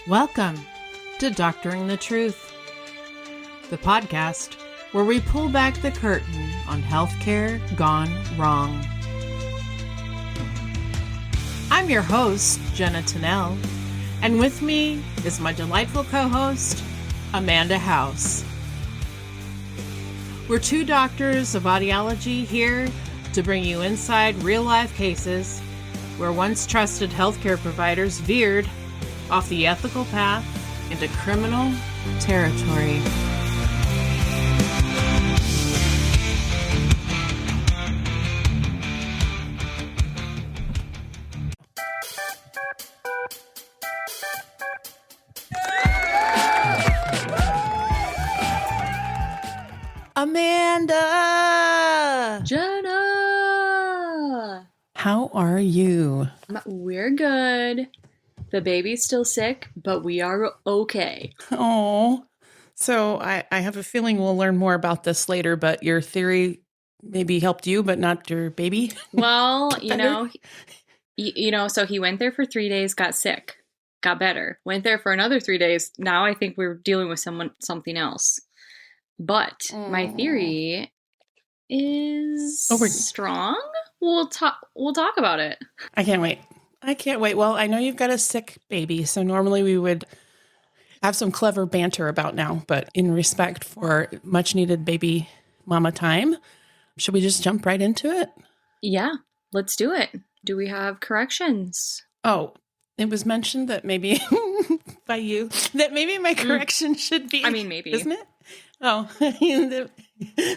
Welcome to Doctoring the Truth, the podcast where we pull back the curtain on healthcare gone wrong. I'm your host, Jenna Tennell, and with me is my delightful co-host, Amanda House. We're two doctors of audiology here to bring you inside real-life cases where once trusted healthcare providers veered off the ethical path into criminal territory. Amanda! Jenna! How are you? We're good. The baby's still sick, but we are okay. Oh, so I have a feeling we'll learn more about this later, but your theory maybe helped you, but not your baby? Well, so he went there for 3 days, got sick, got better. Went there for another 3 days. Now I think we're dealing with something else. But my theory is strong. We'll talk about it. I can't wait. Well, I know you've got a sick baby, so normally we would have some clever banter about now, but in respect for much needed baby mama time, should we just jump right into it? Yeah, let's do it. Do we have corrections? Oh, it was mentioned that maybe by you, that maybe my correction should be, maybe. Isn't it? Oh,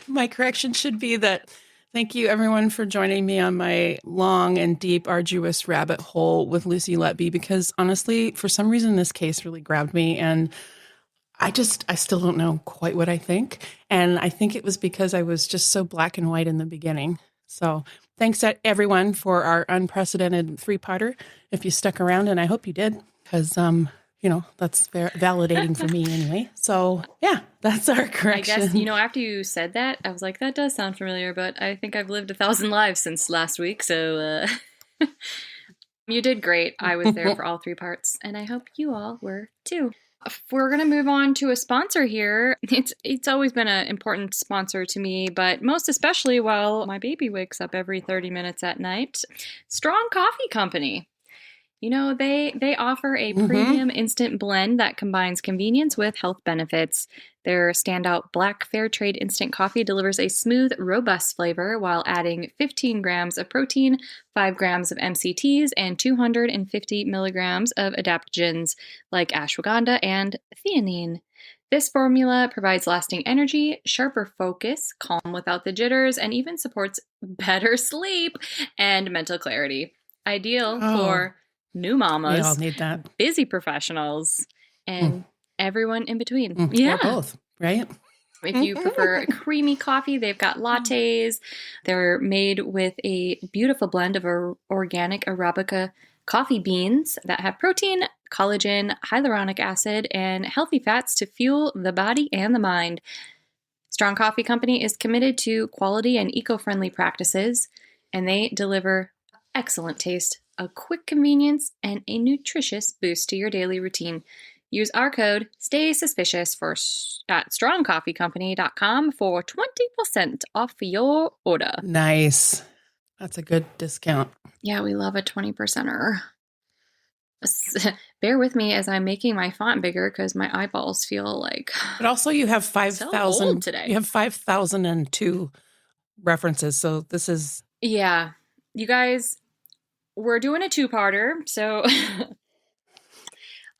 my correction should be that thank you, everyone, for joining me on my long and deep, arduous rabbit hole with Lucy Letby, because honestly, for some reason, this case really grabbed me, and I still don't know quite what I think, and I think it was because I was just so black and white in the beginning. So thanks, everyone, for our unprecedented three-parter, if you stuck around, and I hope you did, because that's validating for me anyway. So, yeah, that's our correction. I guess, after you said that, I was like, that does sound familiar, but I think I've lived 1,000 lives since last week. So you did great. I was there for all three parts, and I hope you all were too. We're going to move on to a sponsor here. It's always been an important sponsor to me, but most especially while my baby wakes up every 30 minutes at night. Strong Coffee Company. They offer a premium instant blend that combines convenience with health benefits. Their standout black fair trade instant coffee delivers a smooth, robust flavor while adding 15 grams of protein, 5 grams of MCTs, and 250 milligrams of adaptogens like ashwagandha and theanine. This formula provides lasting energy, sharper focus, calm without the jitters, and even supports better sleep and mental clarity. Ideal for new mamas, we all need that. Busy professionals, and everyone in between. Or both, right? If you prefer a creamy coffee, they've got lattes. They're made with a beautiful blend of organic Arabica coffee beans that have protein, collagen, hyaluronic acid, and healthy fats to fuel the body and the mind. Strong Coffee Company is committed to quality and eco-friendly practices, and they deliver excellent taste, a quick convenience, and a nutritious boost to your daily routine. Use our code STAYSUSPICIOUS at strongcoffeecompany.com for 20% off your order. Nice. That's a good discount. Yeah, we love a 20%er. Bear with me as I'm making my font bigger because my eyeballs feel like. But also, you have 5,000 today. You have 5,002 references, so this is. Yeah, you guys. We're doing a two-parter, so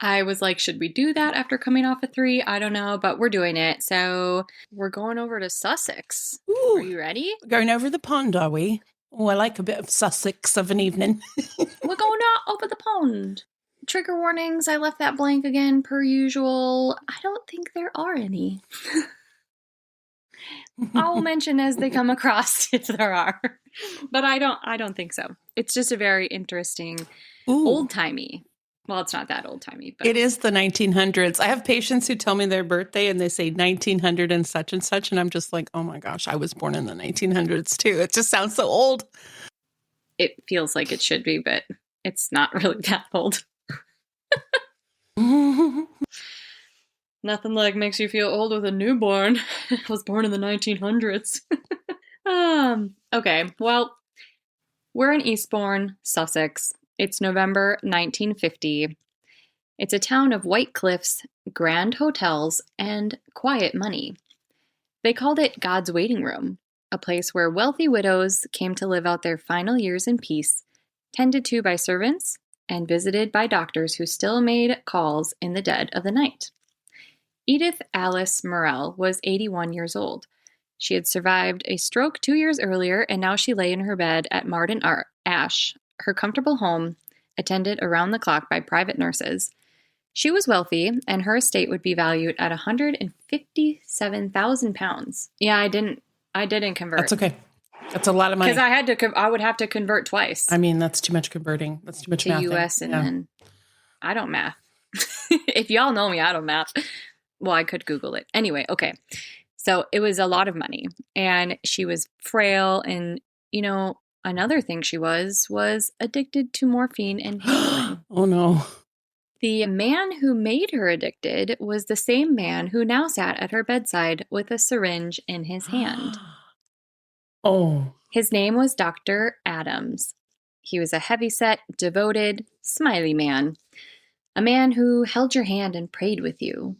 I was like, should we do that after coming off a 3? I don't know, but we're doing it. So we're going over to Sussex. Ooh, are you ready? Going over the pond, are we? Oh, I like a bit of Sussex of an evening. We're going over the pond. Trigger warnings, I left that blank again, per usual. I don't think there are any. I'll mention as they come across if there are. But I don't think so. It's just a very interesting, old-timey. Well, it's not that old-timey. But it is the 1900s. I have patients who tell me their birthday and they say 1900 and such, and I'm just like, oh my gosh, I was born in the 1900s too. It just sounds so old. It feels like it should be, but it's not really that old. Nothing like makes you feel old with a newborn. I was born in the 1900s. Okay, well, we're in Eastbourne, Sussex. It's November 1950. It's a town of white cliffs, grand hotels, and quiet money. They called it God's waiting room, a place where wealthy widows came to live out their final years in peace, tended to by servants, and visited by doctors who still made calls in the dead of the night. Edith Alice Morell was 81 years old. She had survived a stroke 2 years earlier, and now she lay in her bed at Marden Ash, her comfortable home, attended around the clock by private nurses. She was wealthy, and her estate would be valued at £157,000. Yeah, I didn't convert. That's okay. That's a lot of money. Because I would have to convert twice. I mean, that's too much converting. That's too much math. To US and then I don't math. If y'all know me, I don't math. Well, I could Google it. Anyway, okay. So it was a lot of money, and she was frail, and, another thing she was addicted to morphine and heroin. Oh, no. The man who made her addicted was the same man who now sat at her bedside with a syringe in his hand. Oh. His name was Dr. Adams. He was a heavyset, devoted, smiley man. A man who held your hand and prayed with you,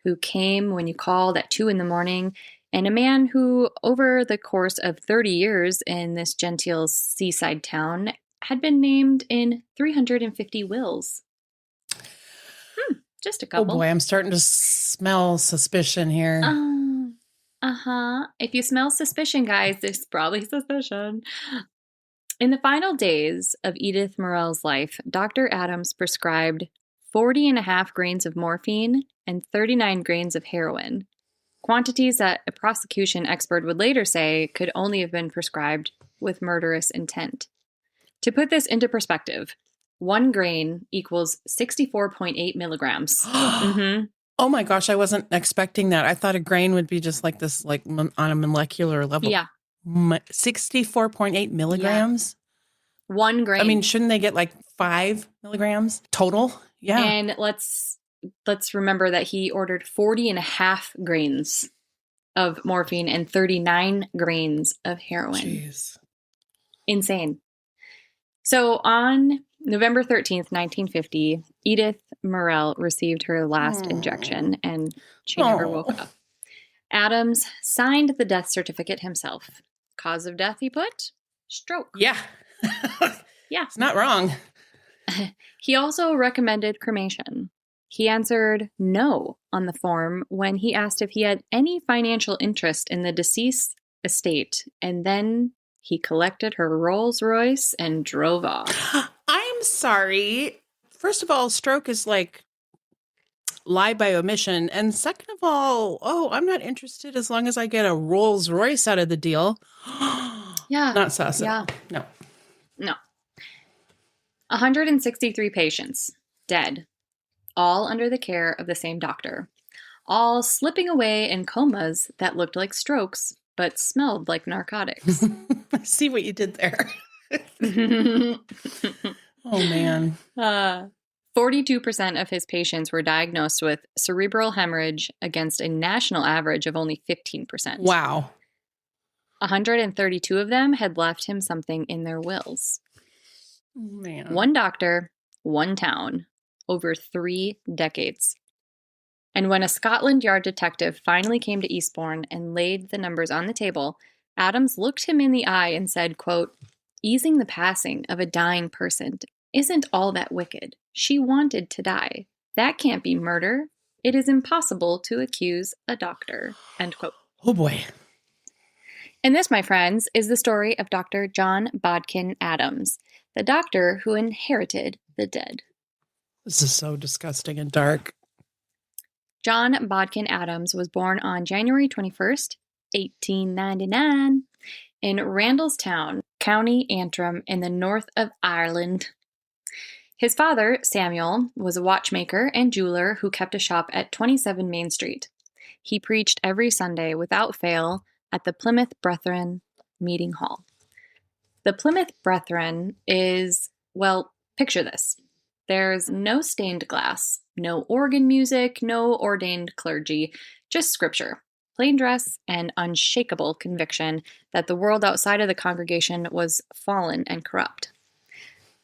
who came when you called at 2 a.m, and a man who, over the course of 30 years in this genteel seaside town, had been named in 350 wills. Just a couple. Oh boy, I'm starting to smell suspicion here. If you smell suspicion, guys, there's probably suspicion. In the final days of Edith Morell's life, Dr. Adams prescribed 40.5 grains of morphine and 39 grains of heroin, quantities that a prosecution expert would later say could only have been prescribed with murderous intent. To put this into perspective, 1 grain equals 64.8 milligrams. Mm-hmm. Oh my gosh, I wasn't expecting that. I thought a grain would be just like this, like on a molecular level. Yeah. 64.8 milligrams? Yeah. 1 grain. I mean, shouldn't they get like 5 milligrams total? Yeah. And let's remember that he ordered 40.5 grains of morphine and 39 grains of heroin. Jeez. Insane. So on November 13th, 1950, Edith Morell received her last injection, and she never woke up. Adams signed the death certificate himself. Cause of death, he put? Stroke. Yeah. Yeah. It's not wrong. He also recommended cremation. He answered no on the form when he asked if he had any financial interest in the deceased's estate, and then he collected her Rolls Royce and drove off. I'm sorry. First of all, stroke is like lie by omission. And second of all, I'm not interested as long as I get a Rolls Royce out of the deal. Yeah. Not sus. Yeah. No. 163 patients dead, all under the care of the same doctor, all slipping away in comas that looked like strokes but smelled like narcotics. I see what you did there. Oh, man. 42% of his patients were diagnosed with cerebral hemorrhage against a national average of only 15%. Wow. 132 of them had left him something in their wills. Man. 1 doctor, 1 town, over 3 decades. And when a Scotland Yard detective finally came to Eastbourne and laid the numbers on the table, Adams looked him in the eye and said, quote, "Easing the passing of a dying person isn't all that wicked. She wanted to die. That can't be murder. It is impossible to accuse a doctor." End quote. Oh, boy. And this, my friends, is the story of Dr. John Bodkin Adams, the doctor who inherited the dead. This is so disgusting and dark. John Bodkin Adams was born on January 21st, 1899, in Randallstown, County Antrim, in the north of Ireland. His father, Samuel, was a watchmaker and jeweler who kept a shop at 27 Main Street. He preached every Sunday without fail at the Plymouth Brethren Meeting Hall. The Plymouth Brethren is, well, picture this. There's no stained glass, no organ music, no ordained clergy, just scripture, plain dress, and unshakable conviction that the world outside of the congregation was fallen and corrupt.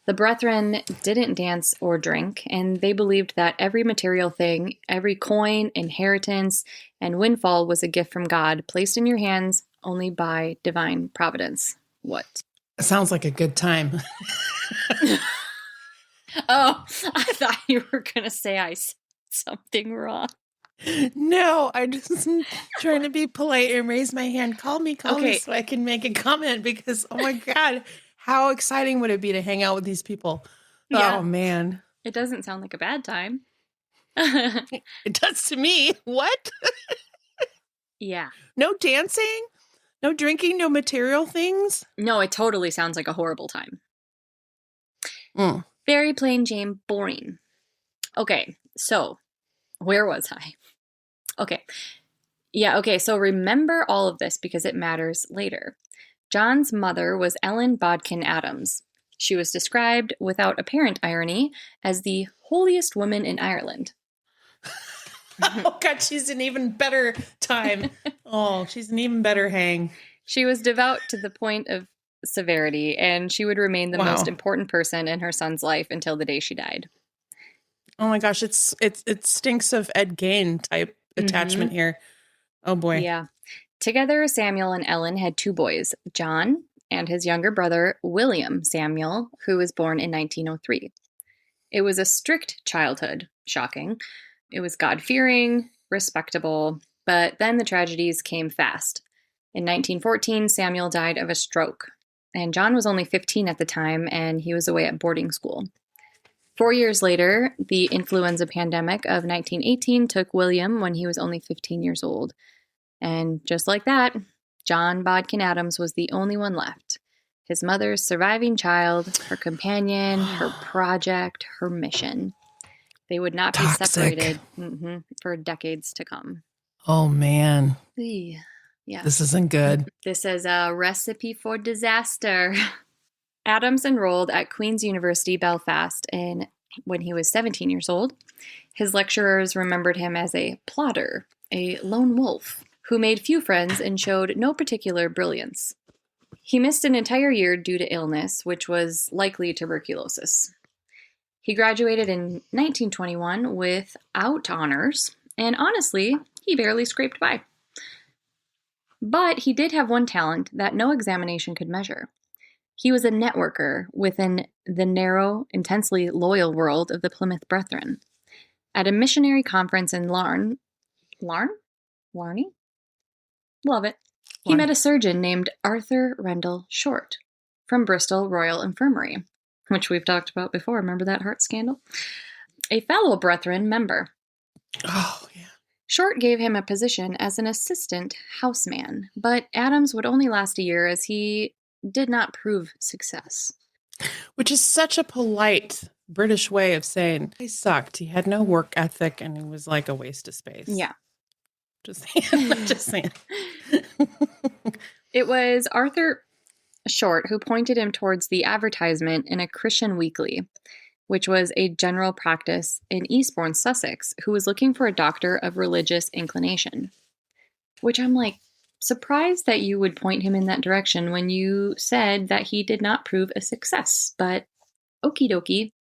The brethren didn't dance or drink, and they believed that every material thing, every coin, inheritance, and windfall was a gift from God, placed in your hands only by divine providence. What? Sounds like a good time. Oh, I thought you were going to say I said something wrong. No, I just trying to be polite and raise my hand. Call me so I can make a comment because, oh my God, how exciting would it be to hang out with these people? Yeah. Oh, man. It doesn't sound like a bad time. It does to me. What? Yeah. No dancing? No drinking? No material things? No, it totally sounds like a horrible time. Mm. Very plain Jane, boring. Okay, so where was I? Okay. Yeah, okay, so remember all of this because it matters later. John's mother was Ellen Bodkin Adams. She was described, without apparent irony, as the holiest woman in Ireland. Oh, God, she's an even better time. Oh, she's an even better hang. She was devout to the point of severity, and she would remain the most important person in her son's life until the day she died. Oh my gosh, it stinks of Ed Gein type attachment here. Oh boy. Yeah. Together, Samuel and Ellen had 2 boys, John and his younger brother, William Samuel, who was born in 1903. It was a strict childhood, shocking. It was God-fearing, respectable, but then the tragedies came fast. In 1914, Samuel died of a stroke, and John was only 15 at the time, and he was away at boarding school. 4 years later, the influenza pandemic of 1918 took William when he was only 15 years old. And just like that, John Bodkin Adams was the only one left. His mother's surviving child, her companion, her project, her mission. They would not be separated for decades to come. Oh, man. Yeah. This isn't good. This is a recipe for disaster. Adams enrolled at Queen's University, Belfast, when he was 17 years old. His lecturers remembered him as a plodder, a lone wolf, who made few friends and showed no particular brilliance. He missed an entire year due to illness, which was likely tuberculosis. He graduated in 1921 without honors, and honestly, he barely scraped by. But he did have one talent that no examination could measure. He was a networker within the narrow, intensely loyal world of the Plymouth Brethren. At a missionary conference in Larne? Love it. He met a surgeon named Arthur Rendell Short from Bristol Royal Infirmary, which we've talked about before. Remember that heart scandal? A fellow Brethren member. Oh, yeah. Short gave him a position as an assistant houseman, but Adams would only last a year as he did not prove success. Which is such a polite British way of saying he sucked. He had no work ethic and he was like a waste of space. Yeah. Just saying. It was Arthur Short who pointed him towards the advertisement in a Christian weekly, which was a general practice in Eastbourne, Sussex, who was looking for a doctor of religious inclination. Which I'm like, surprised that you would point him in that direction when you said that he did not prove a success, but okie dokie.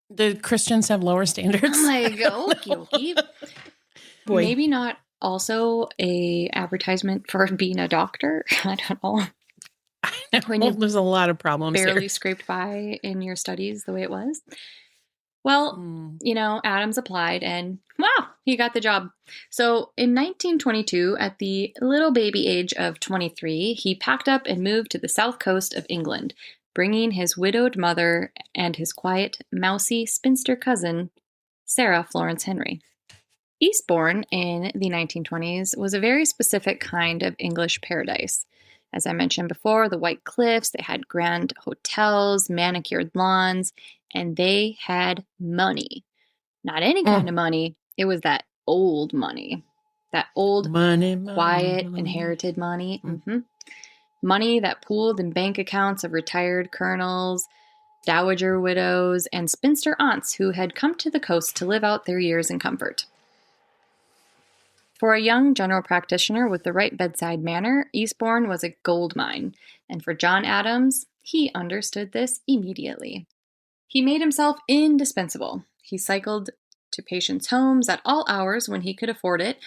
The Christians have lower standards. I'm like, okie dokie. Boy. Maybe not also a advertisement for being a doctor. I don't know. I know. When there's a lot of problems barely here. Scraped by in your studies the way it was. Well, Adams applied and wow, he got the job. So in 1922, at the little baby age of 23, he packed up and moved to the south coast of England, bringing his widowed mother and his quiet, mousy spinster cousin, Sarah Florence Henry. Eastbourne in the 1920s was a very specific kind of English paradise. As I mentioned before, the white cliffs, they had grand hotels, manicured lawns, and they had money. Not any kind of money. It was that old money. That old, quiet, inherited money. Money that pooled in bank accounts of retired colonels, dowager widows, and spinster aunts who had come to the coast to live out their years in comfort. For a young general practitioner with the right bedside manner, Eastbourne was a gold mine, and for John Adams, he understood this immediately. He made himself indispensable. He cycled to patients' homes at all hours when he could afford it,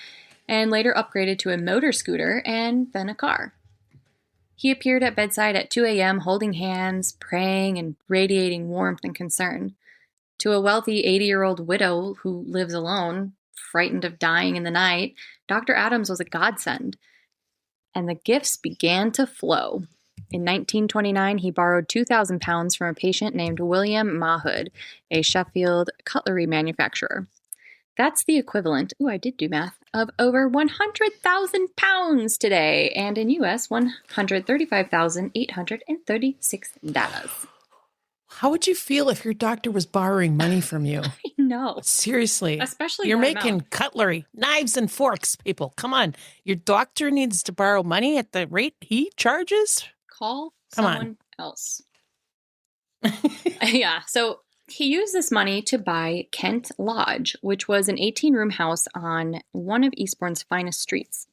and later upgraded to a motor scooter and then a car. He appeared at bedside at 2 a.m. holding hands, praying, and radiating warmth and concern. To a wealthy 80-year-old widow who lives alone, frightened of dying in the night, Dr. Adams was a godsend. And the gifts began to flow. In 1929, he borrowed £2,000 from a patient named William Mahood, a Sheffield cutlery manufacturer. That's the equivalent, I did do math, of over £100,000 today, and in US, $135,836. How would you feel if your doctor was borrowing money from you? I know. Seriously. Especially you're that making amount. Cutlery, knives and forks, people. Come on. Your doctor needs to borrow money at the rate he charges? Call Come on. someone else. Yeah, so he used this money to buy Kent Lodge, which was an 18-room house on one of Eastbourne's finest streets.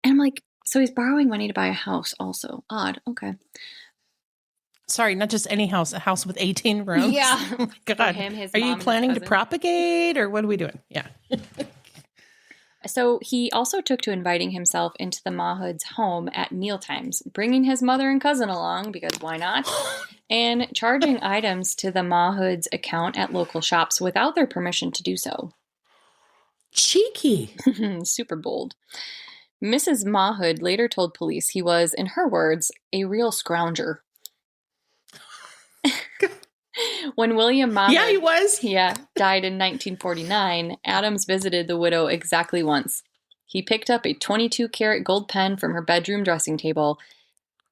And I'm like, so he's borrowing money to buy a house also. Odd. Okay. Sorry, not just any house, a house with 18 rooms. Yeah. Oh my God. For him, his Are mom, you and his planning to cousin. propagate or what are we doing? Yeah. So he also took to inviting himself into the Mahoods' home at mealtimes, bringing his mother and cousin along, because why not? And charging items to the Mahoods' account at local shops without their permission to do so. Cheeky. Super bold. Mrs. Mahood later told police he was, in her words, a real scrounger. When William Mahood Yeah, he was. died in 1949, Adams visited the widow exactly once. He picked up a 22-karat gold pen from her bedroom dressing table,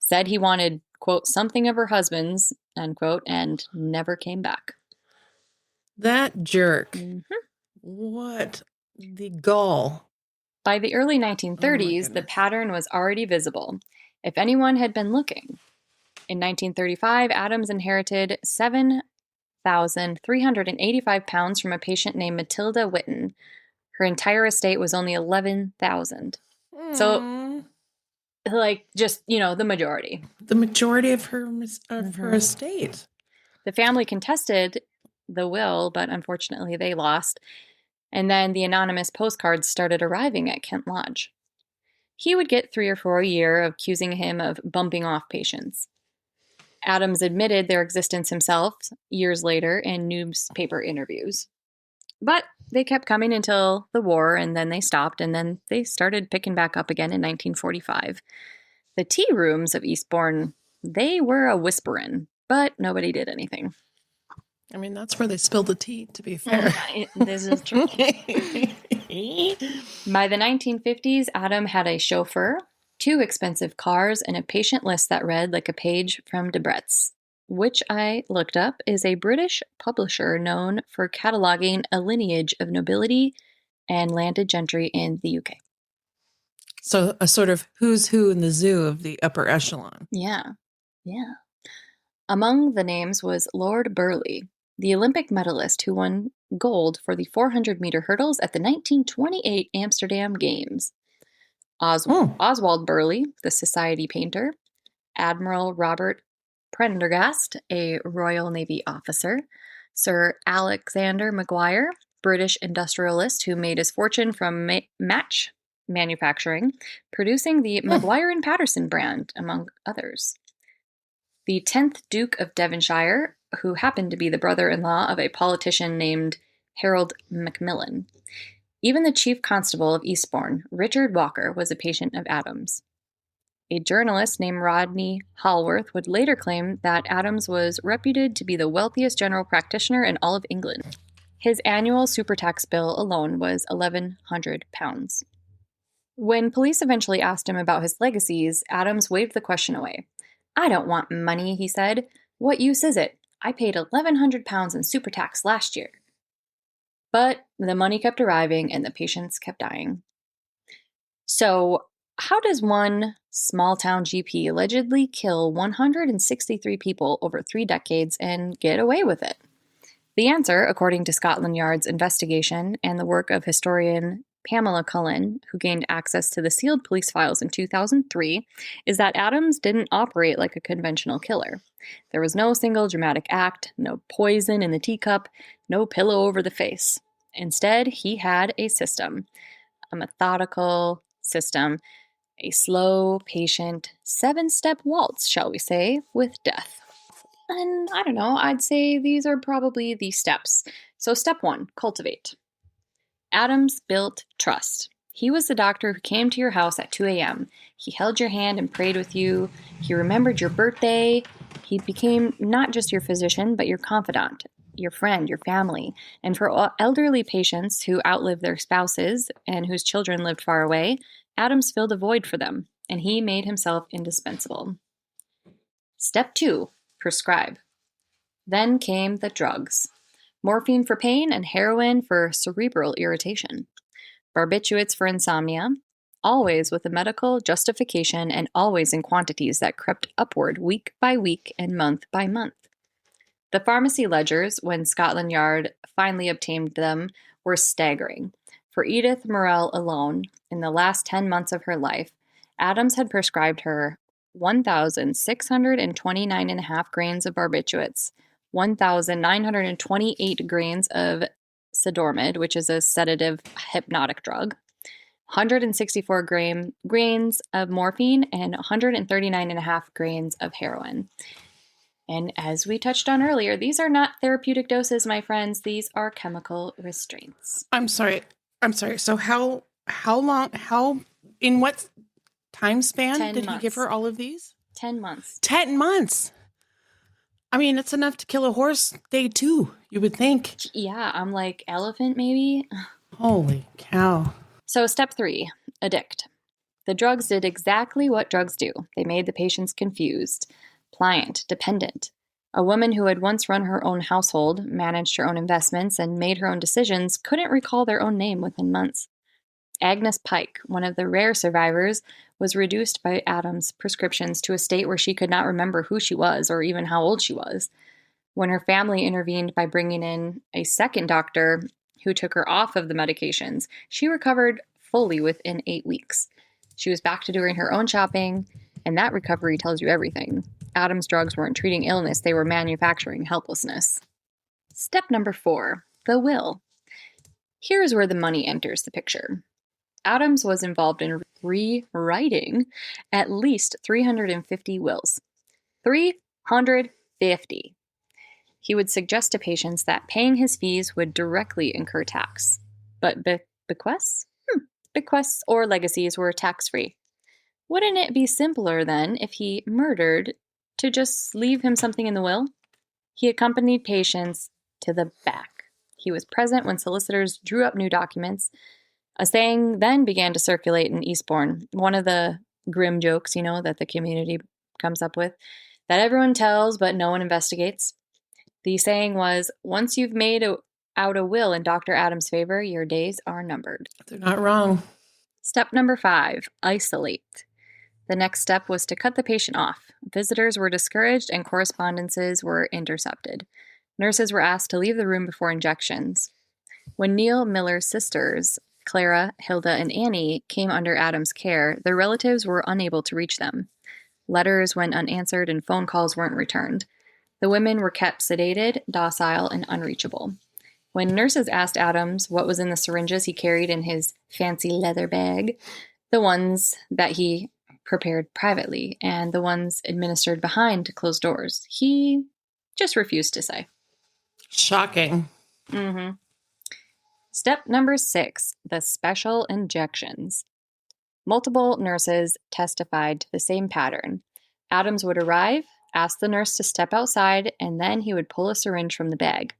said he wanted, quote, something of her husband's, end quote, and never came back. That jerk. Mm-hmm. What the gall. By the early 1930s, the pattern was already visible, if anyone had been looking. In 1935, Adams inherited £7,385 from a patient named Matilda Whitten. Her entire estate was only $11,000. So, like, just, the majority. The majority of her estate. The family contested the will, but unfortunately they lost. And then the anonymous postcards started arriving at Kent Lodge. He would get 3 or 4 a year accusing him of bumping off patients. Adams admitted their existence himself years later in newspaper interviews. But they kept coming until the war, and then they stopped, and then they started picking back up again in 1945. The tea rooms of Eastbourne, they were a whisperin', but nobody did anything. I mean, that's where they spilled the tea, to be fair. This is true. By the 1950s, Adam had a chauffeur, 2 expensive cars, and a patient list that read like a page from Debrett's, which I looked up is a British publisher known for cataloging a lineage of nobility and landed gentry in the UK. So a sort of who's who in the zoo of the upper echelon. Yeah. Among the names was Lord Burleigh, the Olympic medalist who won gold for the 400-meter hurdles at the 1928 Amsterdam Games. Oswald Burleigh, the society painter. Admiral Robert Prendergast, a Royal Navy officer. Sir Alexander Maguire, British industrialist who made his fortune from match manufacturing, producing the Maguire and Patterson brand, among others. The 10th Duke of Devonshire, who happened to be the brother-in-law of a politician named Harold Macmillan. Even the chief constable of Eastbourne, Richard Walker, was a patient of Adams. A journalist named Rodney Hallworth would later claim that Adams was reputed to be the wealthiest general practitioner in all of England. His annual super tax bill alone was £1,100. When police eventually asked him about his legacies, Adams waved the question away. "I don't want money," he said. "What use is it? I paid £1,100 in super tax last year." But the money kept arriving and the patients kept dying. So How does one small-town GP allegedly kill 163 people over 3 decades and get away with it? The answer, according to Scotland Yard's investigation and the work of historian Pamela Cullen, who gained access to the sealed police files in 2003, is that Adams didn't operate like a conventional killer. There was no single dramatic act, no poison in the teacup, no pillow over the face. Instead, he had a system, a methodical system, a slow, patient, 7-step waltz, shall we say, with death. And I don't know, I'd say these are probably the steps. So step 1, cultivate. Adams built trust. He was the doctor who came to your house at 2 a.m. He held your hand and prayed with you. He remembered your birthday. He became not just your physician, but your confidant, your friend, your family. And for elderly patients who outlived their spouses and whose children lived far away, Adams filled a void for them, and he made himself indispensable. Step 2, prescribe. Then came the drugs. Morphine for pain and heroin for cerebral irritation. Barbiturates for insomnia, always with a medical justification and always in quantities that crept upward week by week and month by month. The pharmacy ledgers, when Scotland Yard finally obtained them, were staggering. For Edith Morell alone, in the last 10 months of her life, Adams had prescribed her 1,629.5 grains of barbiturates, 1,928 grains of Sidormid, which is a sedative hypnotic drug, 164 grains of morphine, and 139.5 grains of heroin. And as we touched on earlier, these are not therapeutic doses, my friends. These are chemical restraints. I'm sorry. So how in what time span 10 did months. he give her all of these? 10 months. 10 months. I mean, it's enough to kill a horse day 2, you would think. Yeah, I'm like, elephant maybe? Holy cow. So step 3, addict. The drugs did exactly what drugs do. They made the patients confused, pliant, dependent. A woman who had once run her own household, managed her own investments, and made her own decisions couldn't recall their own name within months. Agnes Pike, one of the rare survivors, was reduced by Adams' prescriptions to a state where she could not remember who she was or even how old she was. When her family intervened by bringing in a second doctor who took her off of the medications, she recovered fully within 8 weeks. She was back to doing her own shopping, and that recovery tells you everything. Adams' drugs weren't treating illness, they were manufacturing helplessness. Step number 4, the will. Here's where the money enters the picture. Adams was involved in rewriting at least 350 wills. 350. He would suggest to patients that paying his fees would directly incur tax. But bequests? Bequests or legacies were tax-free. Wouldn't it be simpler then if he murdered to just leave him something in the will? He accompanied patients to the back. He was present when solicitors drew up new documents. A saying then began to circulate in Eastbourne, one of the grim jokes, that the community comes up with, that everyone tells but no one investigates. The saying was, once you've made out a will in Dr. Adams' favor, your days are numbered. They're not wrong. Step number 5, isolate. The next step was to cut the patient off. Visitors were discouraged and correspondences were intercepted. Nurses were asked to leave the room before injections. When Neil Miller's sisters, Clara, Hilda, and Annie, came under Adams' care, their relatives were unable to reach them. Letters went unanswered and phone calls weren't returned. The women were kept sedated, docile, and unreachable. When nurses asked Adams what was in the syringes he carried in his fancy leather bag, the ones that he prepared privately and the ones administered behind closed doors, he just refused to say. Shocking. Mm-hmm. Step number 6, the special injections. Multiple nurses testified to the same pattern. Adams would arrive, ask the nurse to step outside, and then he would pull a syringe from the bag.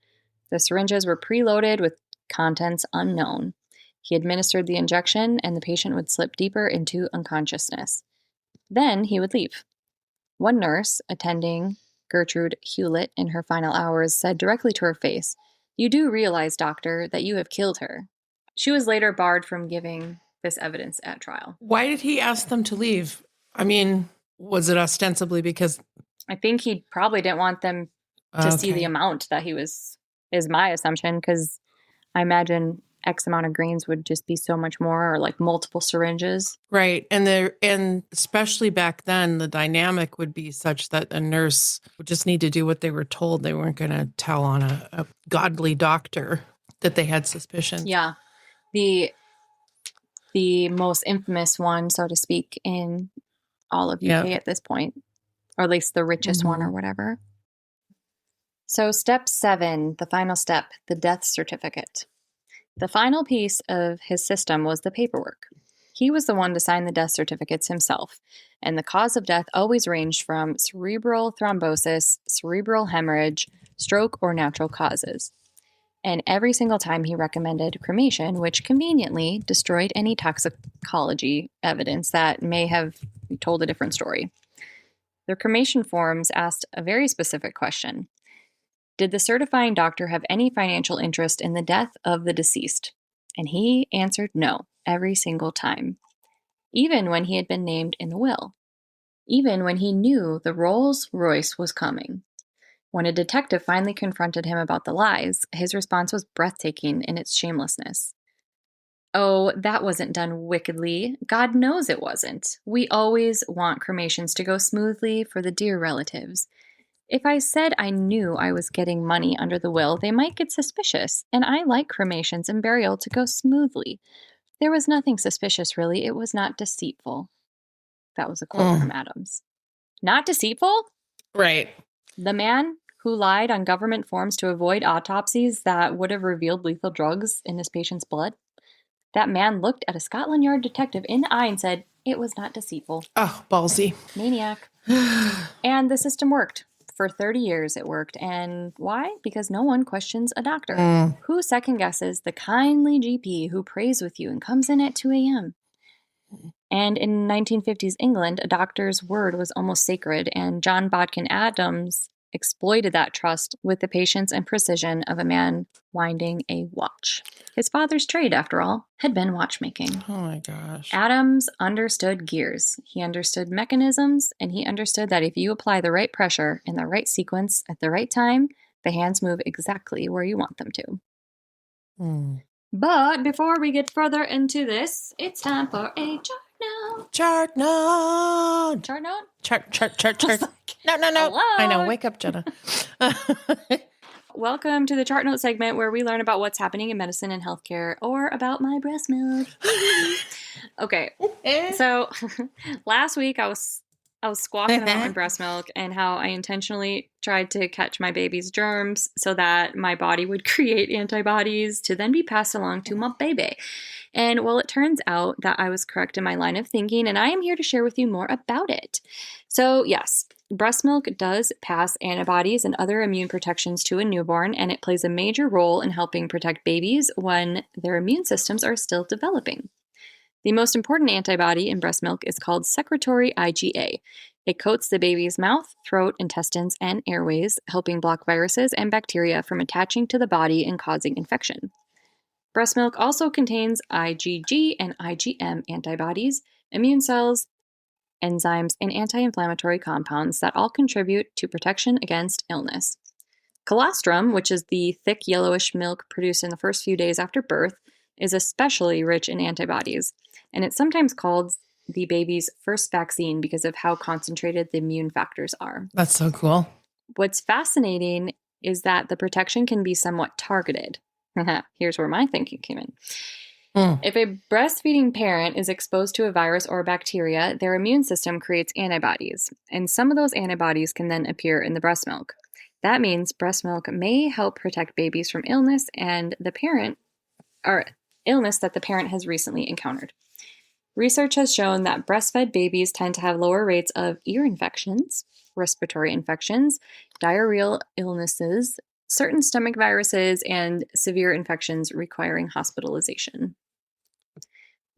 The syringes were preloaded with contents unknown. He administered the injection, and the patient would slip deeper into unconsciousness. Then he would leave. One nurse, attending Gertrude Hewlett in her final hours, said directly to her face, "You do realize, doctor, that you have killed her." She was later barred from giving this evidence at trial. Why did he ask them to leave? I mean, was it ostensibly because... I think he probably didn't want them to see the amount that he was, is my assumption, because I imagine X amount of grains would just be so much more, or like multiple syringes. Right. And especially back then, the dynamic would be such that a nurse would just need to do what they were told. They weren't going to tell on a godly doctor that they had suspicions. Yeah. The most infamous one, so to speak, in all of UK at this point, or at least the richest one or whatever. So step 7, the final step, the death certificate. The final piece of his system was the paperwork. He was the one to sign the death certificates himself, and the cause of death always ranged from cerebral thrombosis, cerebral hemorrhage, stroke, or natural causes. And every single time he recommended cremation, which conveniently destroyed any toxicology evidence that may have told a different story. The cremation forms asked a very specific question. Did the certifying doctor have any financial interest in the death of the deceased? And he answered no, every single time. Even when he had been named in the will. Even when he knew the Rolls Royce was coming. When a detective finally confronted him about the lies, his response was breathtaking in its shamelessness. Oh, that wasn't done wickedly. God knows it wasn't. We always want cremations to go smoothly for the dear relatives. If I said I knew I was getting money under the will, they might get suspicious, and I like cremations and burial to go smoothly. There was nothing suspicious, really. It was not deceitful. That was a quote from Adams. Not deceitful? Right. The man who lied on government forms to avoid autopsies that would have revealed lethal drugs in his patient's blood? That man looked at a Scotland Yard detective in the eye and said, it was not deceitful. Oh, ballsy. Maniac. And the system worked. For 30 years it worked. And why? Because no one questions a doctor. Who second guesses the kindly GP who prays with you and comes in at 2 a.m.? And in 1950s England, a doctor's word was almost sacred, and John Bodkin Adams exploited that trust with the patience and precision of a man winding a watch. His father's trade, after all, had been watchmaking. Oh my gosh. Adams understood gears. He understood mechanisms, and he understood that if you apply the right pressure in the right sequence at the right time, the hands move exactly where you want them to. But before we get further into this, it's time for a chart note. Chart note. Chart note? Chart. No. Hello? I know. Wake up, Jenna. Welcome to the chart note segment where we learn about what's happening in medicine and healthcare, or about my breast milk. Okay, so last week I was squawking about my breast milk and how I intentionally tried to catch my baby's germs so that my body would create antibodies to then be passed along to my baby. And well, it turns out that I was correct in my line of thinking, and I am here to share with you more about it. So yes, breast milk does pass antibodies and other immune protections to a newborn, and it plays a major role in helping protect babies when their immune systems are still developing. The most important antibody in breast milk is called secretory IgA. It coats the baby's mouth, throat, intestines, and airways, helping block viruses and bacteria from attaching to the body and causing infection. Breast milk also contains IgG and IgM antibodies, immune cells, enzymes, and anti-inflammatory compounds that all contribute to protection against illness. Colostrum, which is the thick yellowish milk produced in the first few days after birth, is especially rich in antibodies, and it's sometimes called the baby's first vaccine because of how concentrated the immune factors are. That's so cool. What's fascinating is that the protection can be somewhat targeted. Here's where my thinking came in. If a breastfeeding parent is exposed to a virus or a bacteria, their immune system creates antibodies, and some of those antibodies can then appear in the breast milk. That means breast milk may help protect babies from illness and the parent, or illness that the parent has recently encountered. Research has shown that breastfed babies tend to have lower rates of ear infections, respiratory infections, diarrheal illnesses, certain stomach viruses, and severe infections requiring hospitalization.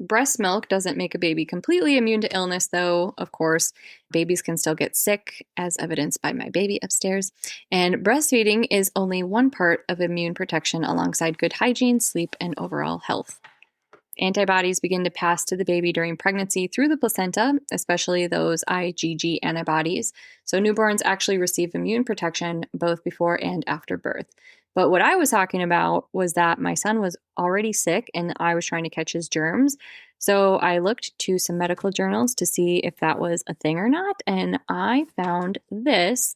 Breast milk doesn't make a baby completely immune to illness, though, of course. Babies can still get sick, as evidenced by my baby upstairs. And breastfeeding is only one part of immune protection alongside good hygiene, sleep, and overall health. Antibodies begin to pass to the baby during pregnancy through the placenta, especially those IgG antibodies. So newborns actually receive immune protection both before and after birth. But what I was talking about was that my son was already sick and I was trying to catch his germs. So I looked to some medical journals to see if that was a thing or not. And I found this,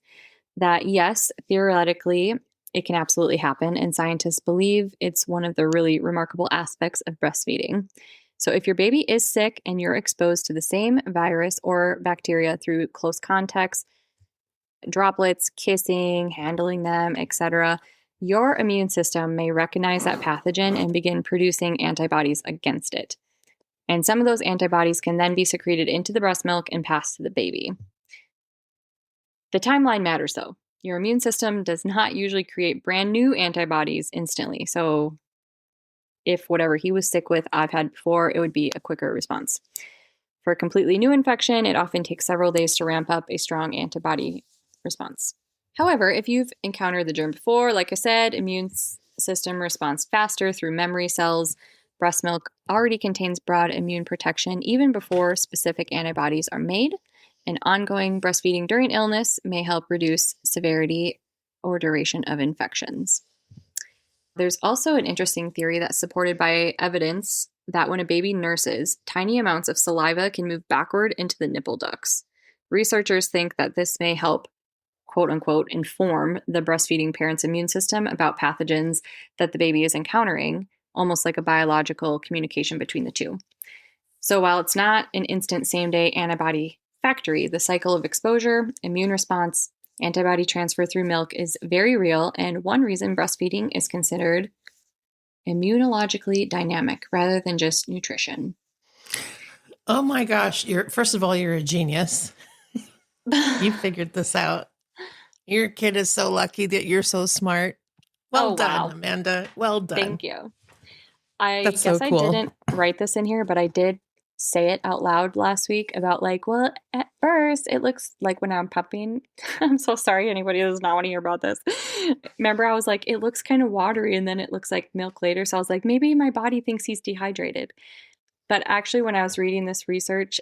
that yes, theoretically, it can absolutely happen, and scientists believe it's one of the really remarkable aspects of breastfeeding. So if your baby is sick and you're exposed to the same virus or bacteria through close contacts, droplets, kissing, handling them, etc., your immune system may recognize that pathogen and begin producing antibodies against it. And some of those antibodies can then be secreted into the breast milk and passed to the baby. The timeline matters, though. Your immune system does not usually create brand new antibodies instantly. So if whatever he was sick with I've had before, it would be a quicker response. For a completely new infection, it often takes several days to ramp up a strong antibody response. However, if you've encountered the germ before, like I said, immune system responds faster through memory cells. Breast milk already contains broad immune protection even before specific antibodies are made. And ongoing breastfeeding during illness may help reduce severity or duration of infections. There's also an interesting theory that's supported by evidence that when a baby nurses, tiny amounts of saliva can move backward into the nipple ducts. Researchers think that this may help, quote unquote, inform the breastfeeding parent's immune system about pathogens that the baby is encountering, almost like a biological communication between the two. So while it's not an instant same-day antibody factory, the cycle of exposure, immune response, antibody transfer through milk is very real, and one reason breastfeeding is considered immunologically dynamic rather than just nutrition. Oh my gosh, first of all, you're a genius. You figured this out. Your kid is so lucky that you're so smart. Well done, wow. Amanda. Well done. Thank you. That's so cool. I didn't write this in here, but I did say it out loud last week about well, at first it looks like when I'm pumping. I'm so sorry anybody who does not want to hear about this. Remember, I was like, it looks kind of watery and then it looks like milk later. So I was like, maybe my body thinks he's dehydrated. But actually, when I was reading this research,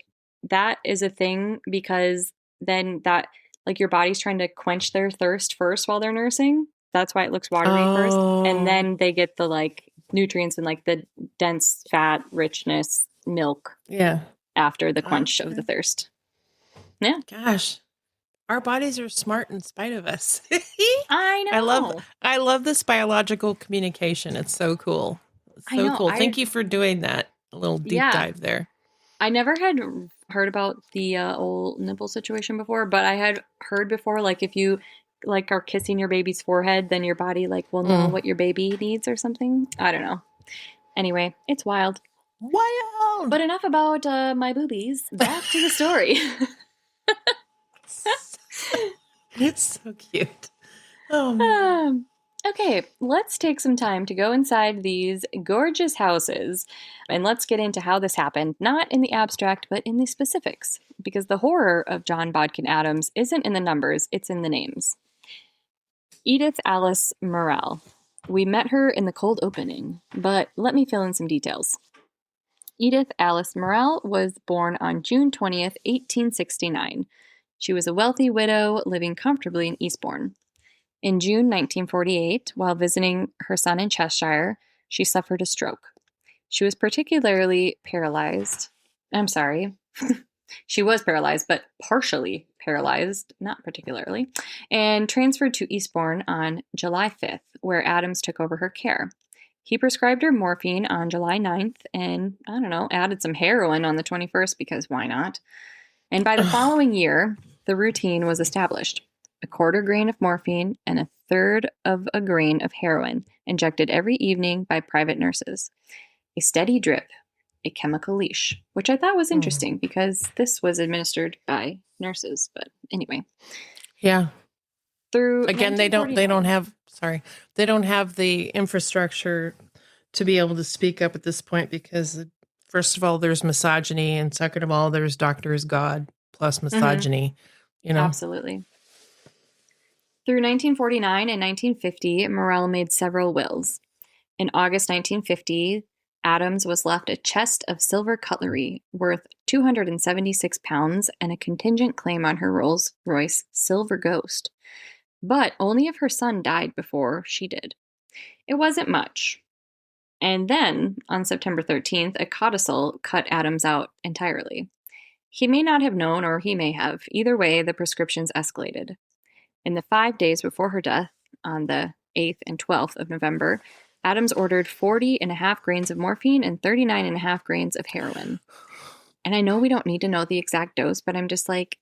that is a thing, because then that, your body's trying to quench their thirst first while they're nursing. That's why it looks watery first. And then they get the nutrients and the dense fat richness milk after the quench of the thirst. Yeah. Gosh, our bodies are smart in spite of us. I know. I love this biological communication. It's so cool. It's so cool. Thank you for doing that. A little deep dive there. I never had heard about the old nipple situation before, but I had heard before, if you are kissing your baby's forehead, then your body will know what your baby needs or something. I don't know. Anyway, it's wild. Wild. But enough about my boobies. Back to the story. It's so cute. Oh man. Okay, let's take some time to go inside these gorgeous houses and let's get into how this happened, not in the abstract, but in the specifics, because the horror of John Bodkin Adams isn't in the numbers, it's in the names. Edith Alice Morrell. We met her in the cold opening, but let me fill in some details. Edith Alice Morrell was born on June 20th, 1869. She was a wealthy widow living comfortably in Eastbourne. In June 1948, while visiting her son in Cheshire, she suffered a stroke. She was particularly paralyzed. I'm sorry. She was paralyzed, but partially paralyzed, not particularly, and transferred to Eastbourne on July 5th, where Adams took over her care. He prescribed her morphine on July 9th and, added some heroin on the 21st because why not? And by the following year, the routine was established. A quarter grain of morphine and a third of a grain of heroin injected every evening by private nurses. A steady drip, a chemical leash, which I thought was interesting because this was administered by nurses. But anyway. Yeah. Through again, they don't have the infrastructure to be able to speak up at this point because first of all, there's misogyny, and second of all, there's doctor is God plus misogyny. Absolutely. Through 1949 and 1950, Morrell made several wills. In August 1950, Adams was left a chest of silver cutlery worth 276 pounds and a contingent claim on her Rolls-Royce Silver Ghost. But only if her son died before she did. It wasn't much. And then, on September 13th, a codicil cut Adams out entirely. He may not have known, or he may have. Either way, the prescriptions escalated. In the 5 days before her death, on the 8th and 12th of November, Adams ordered 40.5 grains of morphine and 39.5 grains of heroin. And I know we don't need to know the exact dose, but I'm just like,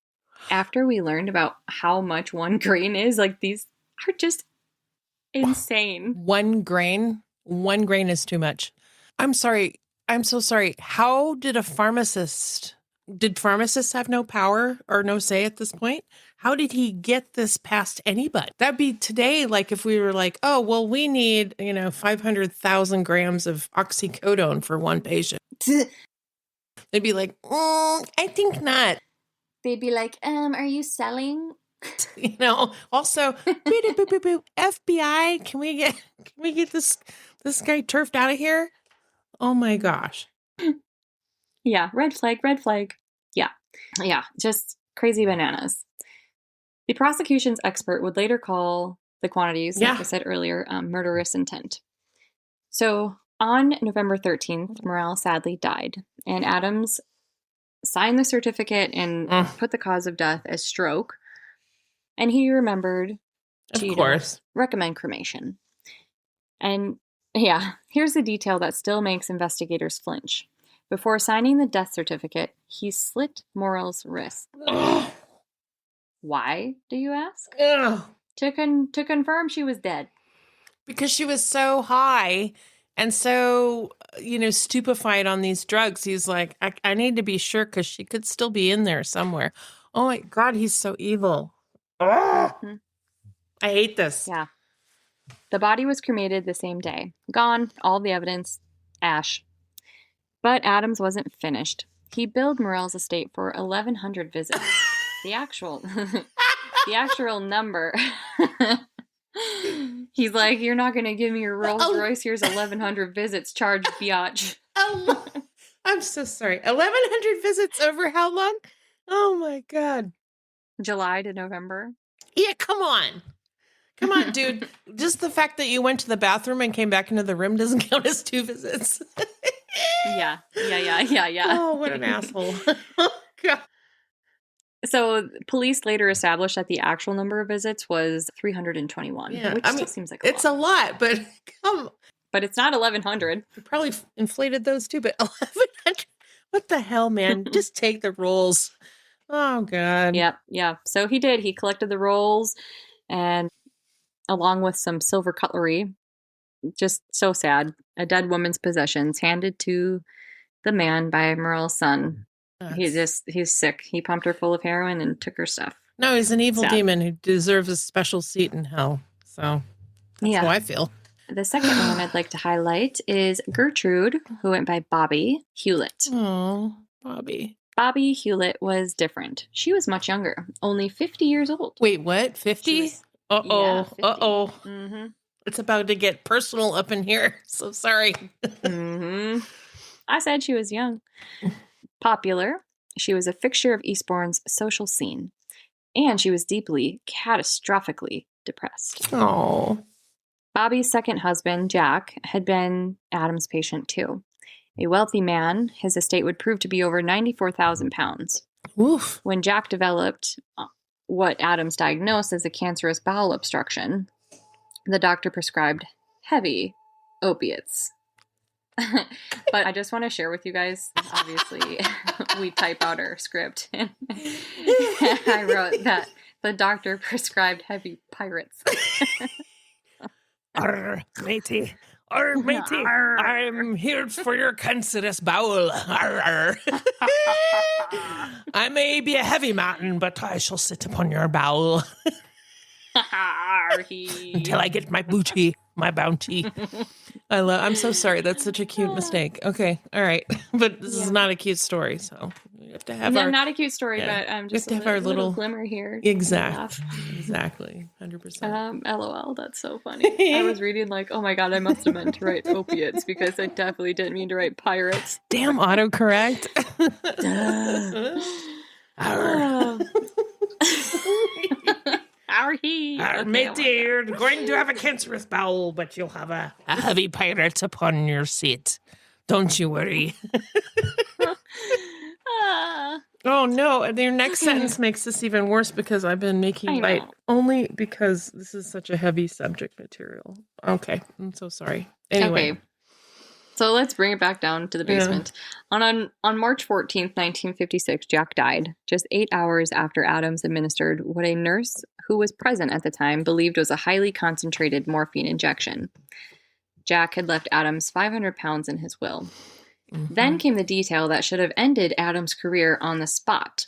after we learned about how much 1 grain is, like, these are just insane. 1 grain? 1 grain is too much. I'm sorry. I'm so sorry. How did did pharmacists have no power or no say at this point? How did he get this past anybody? That'd be today, like if we were like, oh, well, we need, 500,000 grams of oxycodone for one patient. They'd be like, I think not. They'd be like, are you selling? Also, FBI, can we get this guy turfed out of here? Oh my gosh. Yeah, red flag. Yeah, just crazy bananas. The prosecution's expert would later call the quantities, like I said earlier, murderous intent. So on November 13th, Morrell sadly died, and Adams signed the certificate and put the cause of death as stroke. And he remembered to recommend cremation. And yeah, here's the detail that still makes investigators flinch. Before signing the death certificate, he slit Morrell's wrist. Why, do you ask? To confirm she was dead. Because she was so high and so, stupefied on these drugs. He's like, I need to be sure because she could still be in there somewhere. Oh my God, he's so evil. Mm-hmm. I hate this. Yeah. The body was cremated the same day. Gone, all the evidence, ash. But Adams wasn't finished. He billed Morrell's estate for 1,100 visits. The actual number. He's like, you're not going to give me your Rolls Royce. Here's 1,100 visits. Charge biatch. I'm so sorry. 1,100 visits over how long? Oh my God. July to November. Yeah, come on. Come on, dude. Just the fact that you went to the bathroom and came back into the room doesn't count as 2 visits. Yeah. Oh, what an asshole. Oh, God. So police later established that the actual number of visits was 321, which still seems like a lot, but but it's not 1,100. You probably inflated those too, but 1,100. What the hell, man? Just take the rolls. Oh, God. Yeah. So he did. He collected the rolls and along with some silver cutlery. Just so sad. A dead woman's possessions handed to the man by Morrell's son. He's sick. He pumped her full of heroin and took her stuff. No, he's an evil demon who deserves a special seat in hell. So that's how I feel. The second one I'd like to highlight is Gertrude, who went by Bobby Hewlett. Oh, Bobby. Bobby Hewlett was different. She was much younger, only 50 years old. Wait, what? 50? Uh-oh. Yeah, 50. Uh-oh. Mm-hmm. It's about to get personal up in here. So sorry. Mm-hmm. I said she was young. Popular. She was a fixture of Eastbourne's social scene. And she was deeply, catastrophically depressed. Oh. Bobby's second husband, Jack, had been Adams' patient too. A wealthy man, his estate would prove to be over 94,000 pounds. Oof. When Jack developed what Adams diagnosed as a cancerous bowel obstruction, the doctor prescribed heavy opiates. But I just want to share with you guys, obviously, we type out our script. And I wrote that the doctor prescribed heavy pirates. Arr, matey. Arr, matey. Arr. I'm here for your cancerous bowel. Arr. I may be a heavy man, but I shall sit upon your bowel. Until I get my booty, my bounty. I'm so sorry. That's such a cute mistake. Okay. All right. But this is not a cute story. So have to have our... Not a cute story, yeah. but We just have to have our little glimmer here. Exactly. 100%. LOL, that's so funny. I was reading like, oh my god, I must have meant to write opiates because I definitely didn't mean to write pirates. Damn autocorrect. Our matey, you're going to have a cancerous bowel, but you'll have a heavy pirate upon your seat. Don't you worry. Oh no, and your next sentence makes this even worse because I've been making light only because this is such a heavy subject material. Okay, I'm so sorry. Anyway. Okay. So let's bring it back down to the basement. Yeah. On March 14th, 1956, Jack died, just 8 hours after Adams administered what a nurse who was present at the time believed was a highly concentrated morphine injection. Jack had left Adams 500 pounds in his will. Mm-hmm. Then came the detail that should have ended Adams' career on the spot.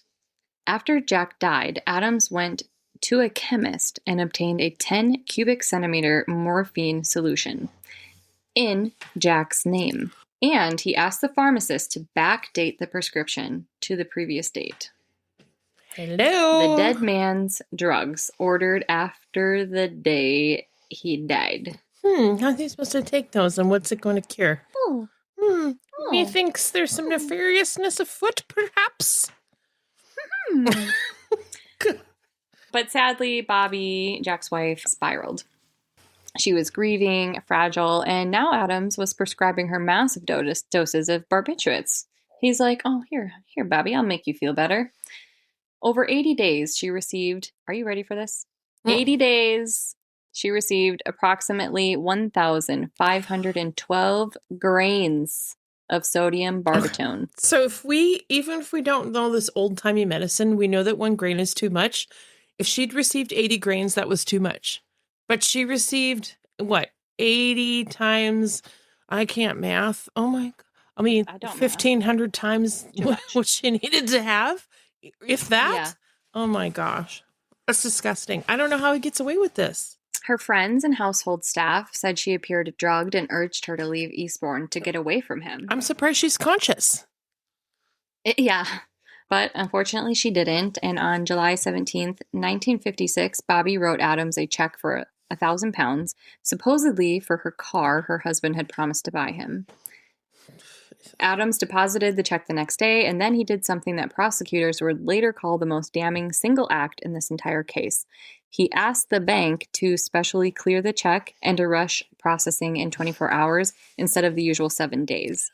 After Jack died, Adams went to a chemist and obtained a 10 cubic centimeter morphine solution in Jack's name. And he asked the pharmacist to backdate the prescription to the previous date. Hello. The dead man's drugs ordered after the day he died. How's he supposed to take those and what's it going to cure? He thinks there's some nefariousness afoot, perhaps? But sadly, Bobby, Jack's wife, spiraled. She was grieving, fragile, and now Adams was prescribing her massive doses of barbiturates. He's like, oh, here, Bobby, I'll make you feel better. Over 80 days, she received, are you ready for this? 80 days, she received approximately 1,512 grains of sodium barbitone. So even if we don't know this old-timey medicine, we know that 1 grain is too much. If she'd received 80 grains, that was too much. But she received, 80 times, I can't math. Oh my God. I mean, 1,500 times what she needed to have, if that. Yeah. Oh my gosh. That's disgusting. I don't know how he gets away with this. Her friends and household staff said she appeared drugged and urged her to leave Eastbourne to get away from him. I'm surprised she's conscious. Yeah, but unfortunately she didn't. And on July 17th, 1956, Bobby wrote Adams a check for £1,000, supposedly for her car her husband had promised to buy him. Adams deposited the check the next day, and then he did something that prosecutors would later call the most damning single act in this entire case. He asked the bank to specially clear the check and to rush processing in 24 hours instead of the usual 7 days.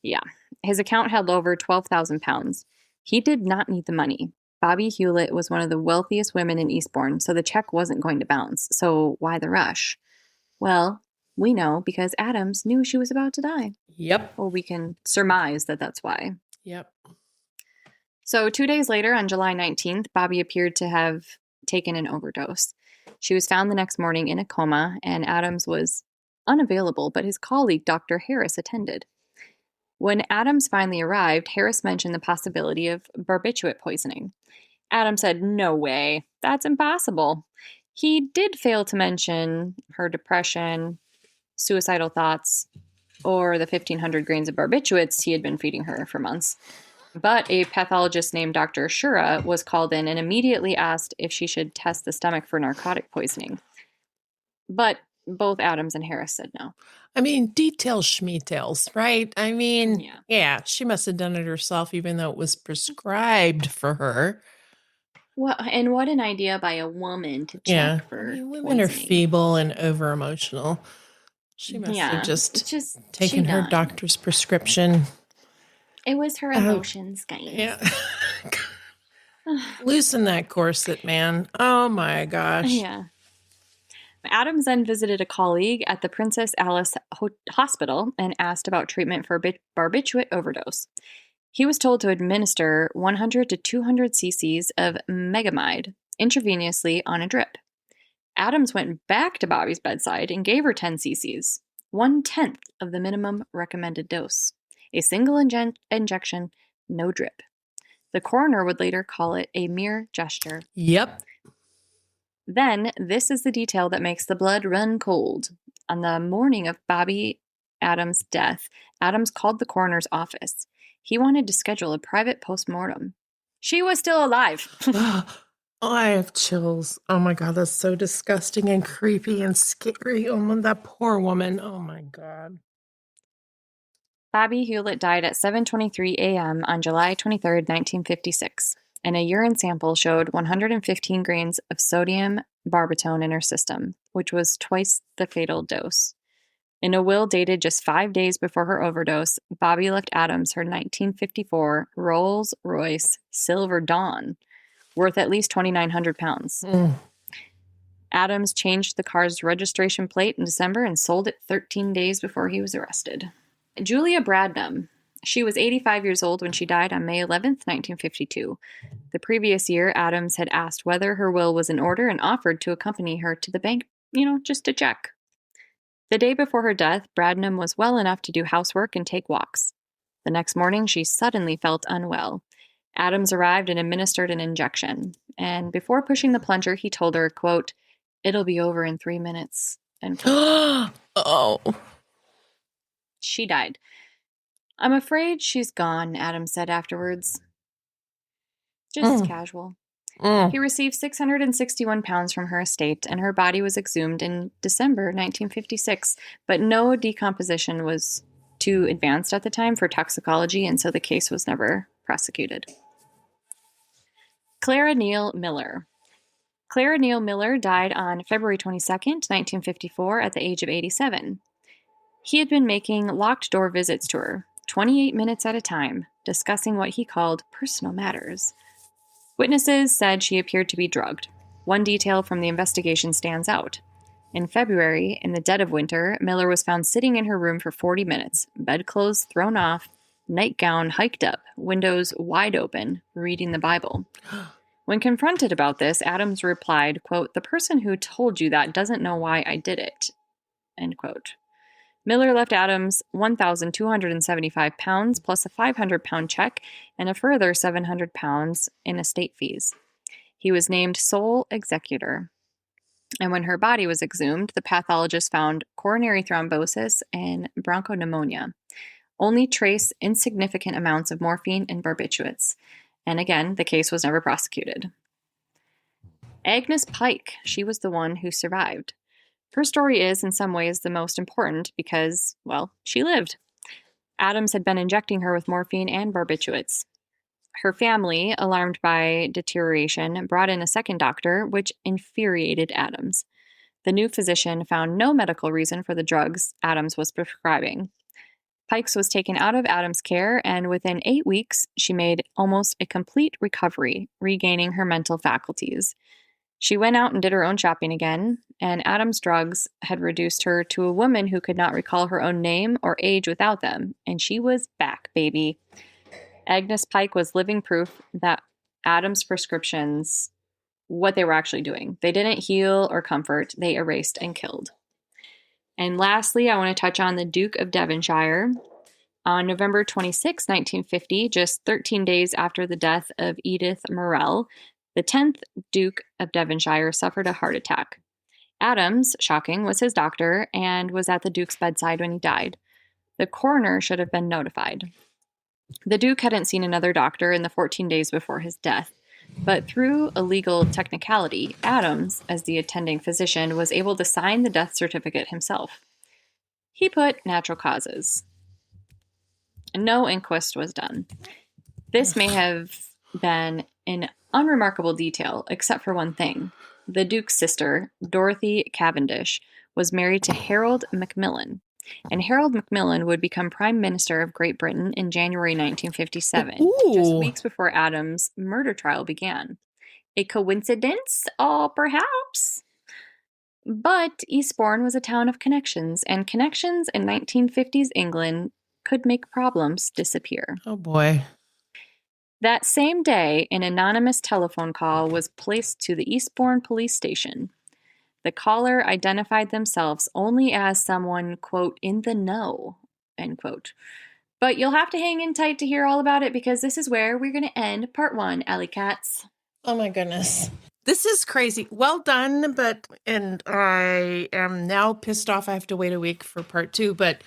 Yeah. His account held over £12,000. He did not need the money. Bobby Hewlett was one of the wealthiest women in Eastbourne, so the check wasn't going to bounce. So why the rush? Well, we know because Adams knew she was about to die. Yep. Or we can surmise that that's why. Yep. So 2 days later, on July 19th, Bobby appeared to have taken an overdose. She was found the next morning in a coma, and Adams was unavailable, but his colleague, Dr. Harris, attended. When Adams finally arrived, Harris mentioned the possibility of barbiturate poisoning. Adams said, no way, that's impossible. He did fail to mention her depression, suicidal thoughts, or the 1,500 grains of barbiturates he had been feeding her for months. But a pathologist named Dr. Shura was called in and immediately asked if she should test the stomach for narcotic poisoning. But both Adams and Harris said no. I mean, details schmeetails, right? I mean, yeah, she must have done it herself, even though it was prescribed for her. Well, and what an idea by a woman to check for women are feeble and over-emotional. She must have just taken her doctor's prescription. It was her emotions, guys. Yeah. Loosen that corset, man. Oh, my gosh. Yeah. Adams then visited a colleague at the Princess Alice Hospital and asked about treatment for barbiturate overdose. He was told to administer 100 to 200 cc's of megamide intravenously on a drip. Adams went back to Bobby's bedside and gave her 10 cc's, 1/10 of the minimum recommended dose. A single injection, no drip. The coroner would later call it a mere gesture. Yep. Then, this is the detail that makes the blood run cold. On the morning of Bobby Adams' death, Adams called the coroner's office. He wanted to schedule a private postmortem. She was still alive. Oh, I have chills. Oh my God, that's so disgusting and creepy and scary. Oh, that poor woman. Oh my God. Bobby Hewlett died at 7:23 a.m. on July 23, 1956, and a urine sample showed 115 grains of sodium barbitone in her system, which was twice the fatal dose. In a will dated just 5 days before her overdose, Bobby left Adams her 1954 Rolls-Royce Silver Dawn, worth at least 2,900 pounds. Adams changed the car's registration plate in December and sold it 13 days before he was arrested. Julia Bradnam. She was 85 years old when she died on May 11th, 1952. The previous year, Adams had asked whether her will was in order and offered to accompany her to the bank, just to check. The day before her death, Bradnam was well enough to do housework and take walks. The next morning, she suddenly felt unwell. Adams arrived and administered an injection. And before pushing the plunger, he told her, quote, "It'll be over in 3 minutes." End quote. Oh. She died. "I'm afraid she's gone," Adams said afterwards. Just casual. He received 661 pounds from her estate, and her body was exhumed in December 1956, but no decomposition was too advanced at the time for toxicology, and so the case was never prosecuted. Clara Neal Miller. Clara Neal Miller died on February 22nd, 1954, at the age of 87. He had been making locked-door visits to her, 28 minutes at a time, discussing what he called personal matters. Witnesses said she appeared to be drugged. One detail from the investigation stands out. In February, in the dead of winter, Miller was found sitting in her room for 40 minutes, bedclothes thrown off, nightgown hiked up, windows wide open, reading the Bible. When confronted about this, Adams replied, quote, "The person who told you that doesn't know why I did it." End quote. Miller left Adams 1,275 pounds plus a 500-pound check and a further 700 pounds in estate fees. He was named sole executor. And when her body was exhumed, the pathologist found coronary thrombosis and bronchopneumonia. Only trace insignificant amounts of morphine and barbiturates. And again, the case was never prosecuted. Agnes Pike, she was the one who survived. Her story is, in some ways, the most important because, well, she lived. Adams had been injecting her with morphine and barbiturates. Her family, alarmed by deterioration, brought in a second doctor, which infuriated Adams. The new physician found no medical reason for the drugs Adams was prescribing. Pike was taken out of Adams' care, and within 8 weeks, she made almost a complete recovery, regaining her mental faculties. She went out and did her own shopping again, and Adams' drugs had reduced her to a woman who could not recall her own name or age without them, and she was back, baby. Agnes Pike was living proof that Adams' prescriptions, what they were actually doing. They didn't heal or comfort, they erased and killed. And lastly, I want to touch on the Duke of Devonshire. On November 26, 1950, just 13 days after the death of Edith Morrell, the 10th Duke of Devonshire suffered a heart attack. Adams, shocking, was his doctor and was at the Duke's bedside when he died. The coroner should have been notified. The Duke hadn't seen another doctor in the 14 days before his death, but through a legal technicality, Adams, as the attending physician, was able to sign the death certificate himself. He put natural causes. No inquest was done. This may have been in unremarkable detail, except for one thing. The Duke's sister, Dorothy Cavendish, was married to Harold Macmillan, and Harold Macmillan would become Prime Minister of Great Britain in January 1957, just weeks before Adams' murder trial began. A coincidence? Oh, perhaps. But Eastbourne was a town of connections, and connections in 1950s England could make problems disappear. Oh, boy. That same day, an anonymous telephone call was placed to the Eastbourne police station. The caller identified themselves only as someone, quote, in the know, end quote. But you'll have to hang in tight to hear all about it because this is where we're going to end part 1, Alley Cats. Oh my goodness. This is crazy. Well done, and I am now pissed off I have to wait a week for part 2, but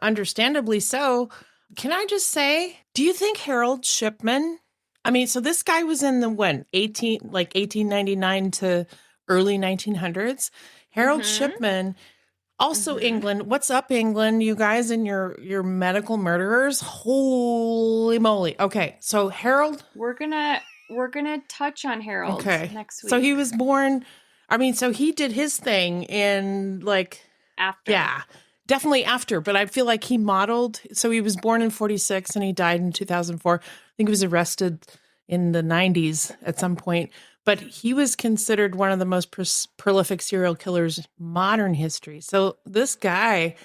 understandably so. Can I just say, do you think Harold Shipman, I mean, so this guy was in the when, 1899 to early 1900s. Harold Shipman, also England. What's up, England? You guys and your medical murderers? Holy moly. Okay, so Harold. We're gonna touch on Harold next week. So he was born, I mean, so he did his thing in like after. Yeah. Definitely after, but I feel like he modeled. So he was born in 46 and he died in 2004. I think he was arrested in the 90s at some point. But he was considered one of the most prolific serial killers in modern history. So this guy,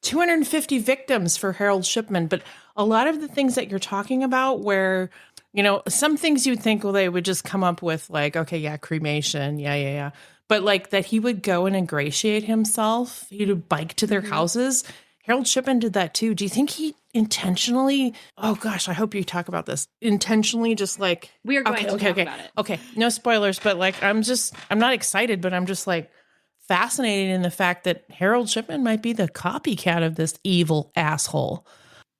250 victims for Harold Shipman. But a lot of the things that you're talking about where, you know, some things you'd think, well, they would just come up with like, okay, yeah, cremation. Yeah. But like that he would go and ingratiate himself. He would bike to their houses. Harold Shipman did that too. Do you think he intentionally, oh gosh, I hope you talk about this, intentionally just like. We are going to talk about it. Okay, no spoilers, but like I'm not excited, but I'm just like fascinated in the fact that Harold Shipman might be the copycat of this evil asshole.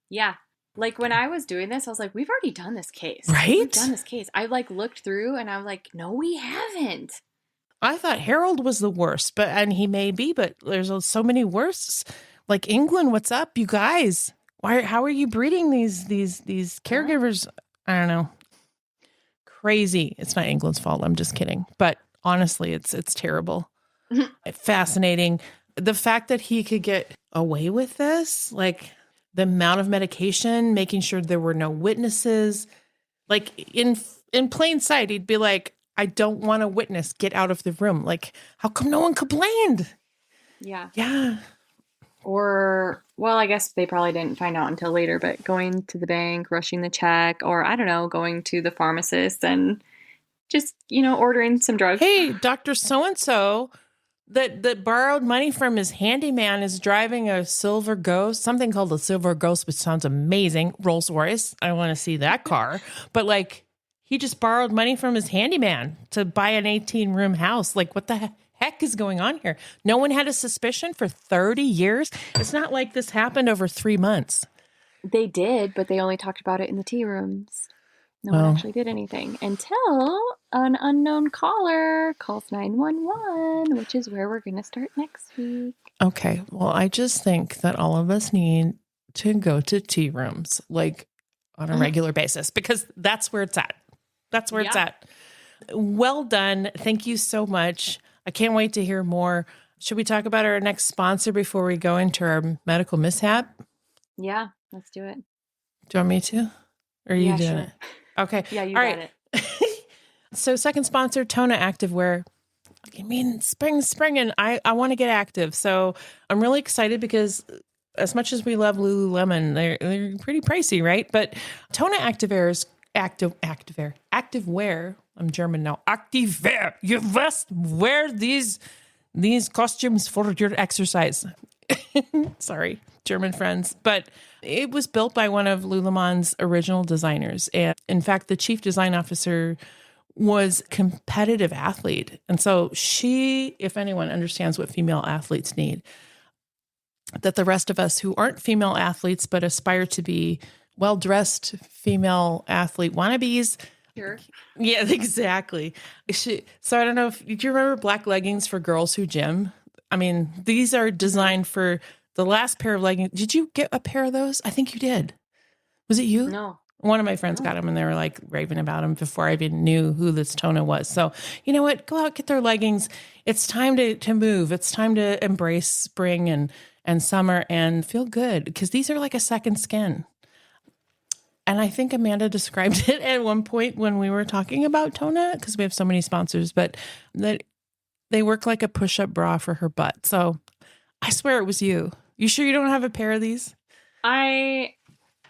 Yeah. Like when I was doing this, I was like, we've already done this case. Right? We've done this case. I like looked through and I'm like, no, we haven't. I thought Harold was the worst, and he may be, but there's so many worse. Like England, what's up, you guys? How are you breeding these caregivers? I don't know. Crazy. It's not England's fault. I'm just kidding. But honestly, it's terrible. Fascinating. The fact that he could get away with this, like the amount of medication, making sure there were no witnesses, like in plain sight, he'd be like, I don't want to witness. Get out of the room. Like, how come no one complained? Yeah. Yeah. Or, well, I guess they probably didn't find out until later, but going to the bank, rushing the check, or I don't know, going to the pharmacist and just, ordering some drugs. Hey, Dr. So-and-so that borrowed money from his handyman is driving a silver ghost, something called a silver ghost, which sounds amazing. Rolls Royce. I want to see that car. But like, he just borrowed money from his handyman to buy an 18-room house. Like, what the heck is going on here? No one had a suspicion for 30 years. It's not like this happened over 3 months. They did, but they only talked about it in the tea rooms. No one actually did anything until an unknown caller calls 911, which is where we're going to start next week. Okay. Well, I just think that all of us need to go to tea rooms, like on a regular basis, because that's where it's at. That's where it's at. Well done. Thank you so much. I can't wait to hear more. Should we talk about our next sponsor before we go into our medical mishap? Yeah, let's do it. Do you want me to? Or are you doing it? Okay. Yeah, you got it. So second sponsor, Tona Activewear. I mean, spring, and I want to get active. So I'm really excited because as much as we love Lululemon, they're pretty pricey, right? But Tona Activewear is activewear. I'm German now. Activewear. You must wear these costumes for your exercise. Sorry, German friends. But it was built by one of Lululemon's original designers. And in fact, the chief design officer was a competitive athlete. And so she, if anyone, understands what female athletes need, that the rest of us who aren't female athletes but aspire to be well-dressed female athlete wannabes. Sure. Yeah, exactly. So I don't know do you remember black leggings for girls who gym? I mean, these are designed for the last pair of leggings. Did you get a pair of those? I think you did. Was it you? No. One of my friends got them and they were like raving about them before I even knew who this Tona was. So you know what? Go out, get their leggings. It's time to move. It's time to embrace spring and summer and feel good because these are like a second skin. And I think Amanda described it at one point when we were talking about Tona, because we have so many sponsors, but that they work like a push-up bra for her butt. So I swear it was you. You sure you don't have a pair of these? I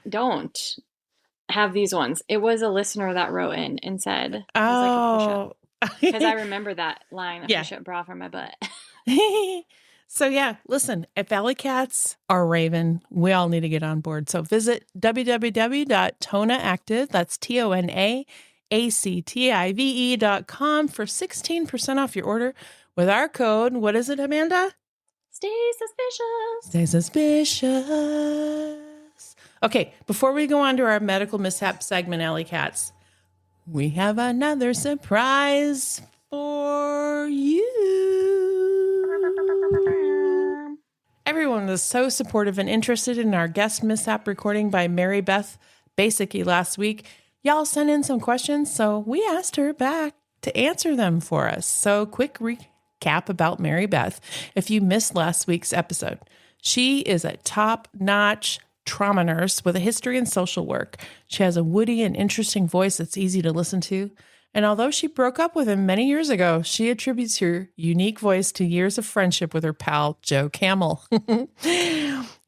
don't have these ones. It was a listener that wrote in and said, it was like a push-up. Because I remember that line, push-up bra for my butt. So yeah, listen, if Valley Cats are raving, we all need to get on board. So visit www.tonaactive, that's TONAACTIVE.com for 16% off your order with our code. What is it, Amanda? Stay suspicious. Stay suspicious. Okay, before we go on to our medical mishap segment, Alley Cats, we have another surprise for you. Everyone was so supportive and interested in our guest mishap recording by Mary Beth Basicky last week. Y'all sent in some questions, so we asked her back to answer them for us. So quick recap about Mary Beth. If you missed last week's episode, she is a top-notch trauma nurse with a history in social work. She has a woody and interesting voice that's easy to listen to. And although she broke up with him many years ago, she attributes her unique voice to years of friendship with her pal, Joe Camel.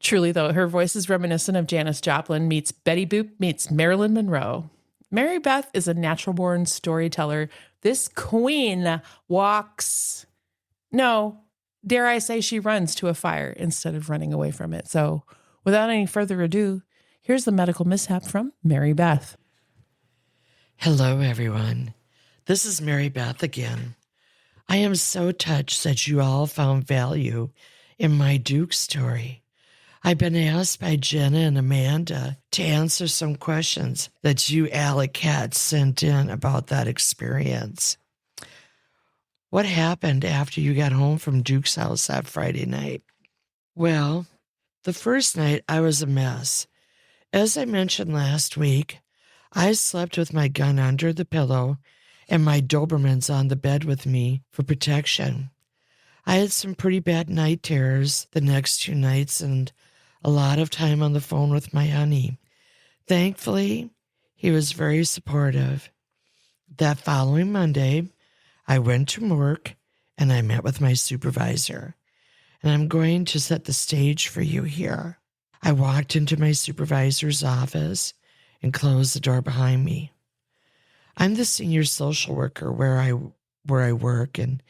Truly, though, her voice is reminiscent of Janis Joplin meets Betty Boop meets Marilyn Monroe. Mary Beth is a natural-born storyteller. This queen walks, no, dare I say she runs to a fire instead of running away from it. So without any further ado, here's the medical mishap from Mary Beth. Hello, everyone. This is Mary Beth again. I am so touched that you all found value in my Duke story. I've been asked by Jenna and Amanda to answer some questions that you Alley Cats sent in about that experience. What happened after you got home from Duke's house that Friday night? Well, the first night I was a mess. As I mentioned last week, I slept with my gun under the pillow and my Dobermans on the bed with me for protection. I had some pretty bad night terrors the next 2 nights and a lot of time on the phone with my honey. Thankfully, he was very supportive. That following Monday, I went to work and I met with my supervisor. And I'm going to set the stage for you here. I walked into my supervisor's office and closed the door behind me. I'm the senior social worker where I work, and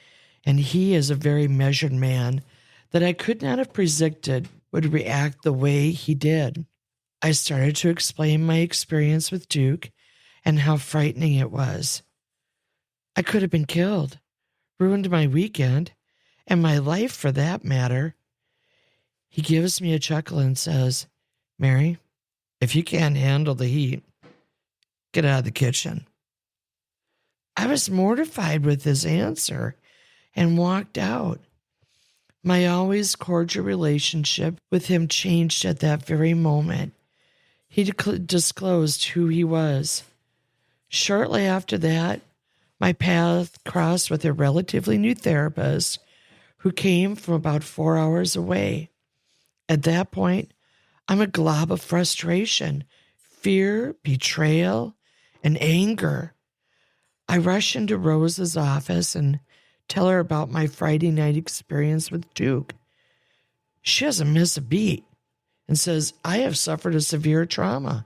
he is a very measured man that I could not have predicted would react the way he did. I started to explain my experience with Duke and how frightening it was. I could have been killed, ruined my weekend, and my life for that matter. He gives me a chuckle and says, "Mary, if you can't handle the heat, get out of the kitchen." I was mortified with his answer and walked out. My always cordial relationship with him changed at that very moment. He disclosed who he was. Shortly after that, my path crossed with a relatively new therapist who came from about 4 hours away. At that point, I'm a glob of frustration, fear, betrayal, and anger. I rush into Rose's office and tell her about my Friday night experience with Duke. She doesn't miss a beat and says, I have suffered a severe trauma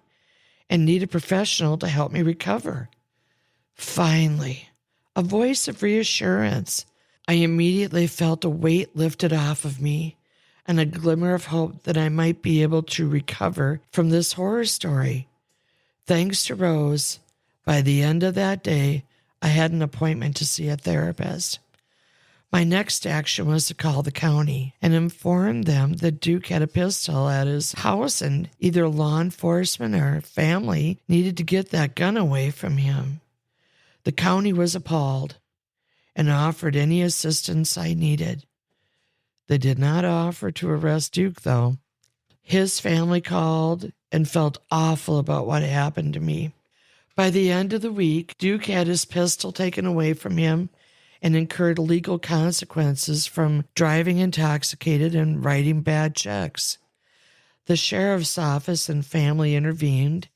and need a professional to help me recover. Finally, a voice of reassurance. I immediately felt a weight lifted off of me and a glimmer of hope that I might be able to recover from this horror story. Thanks to Rose, by the end of that day, I had an appointment to see a therapist. My next action was to call the county and inform them that Duke had a pistol at his house and either law enforcement or family needed to get that gun away from him. The county was appalled and offered any assistance I needed. They did not offer to arrest Duke, though. His family called and felt awful about what happened to me. By the end of the week, Duke had his pistol taken away from him and incurred legal consequences from driving intoxicated and writing bad checks. The sheriff's office and family intervened,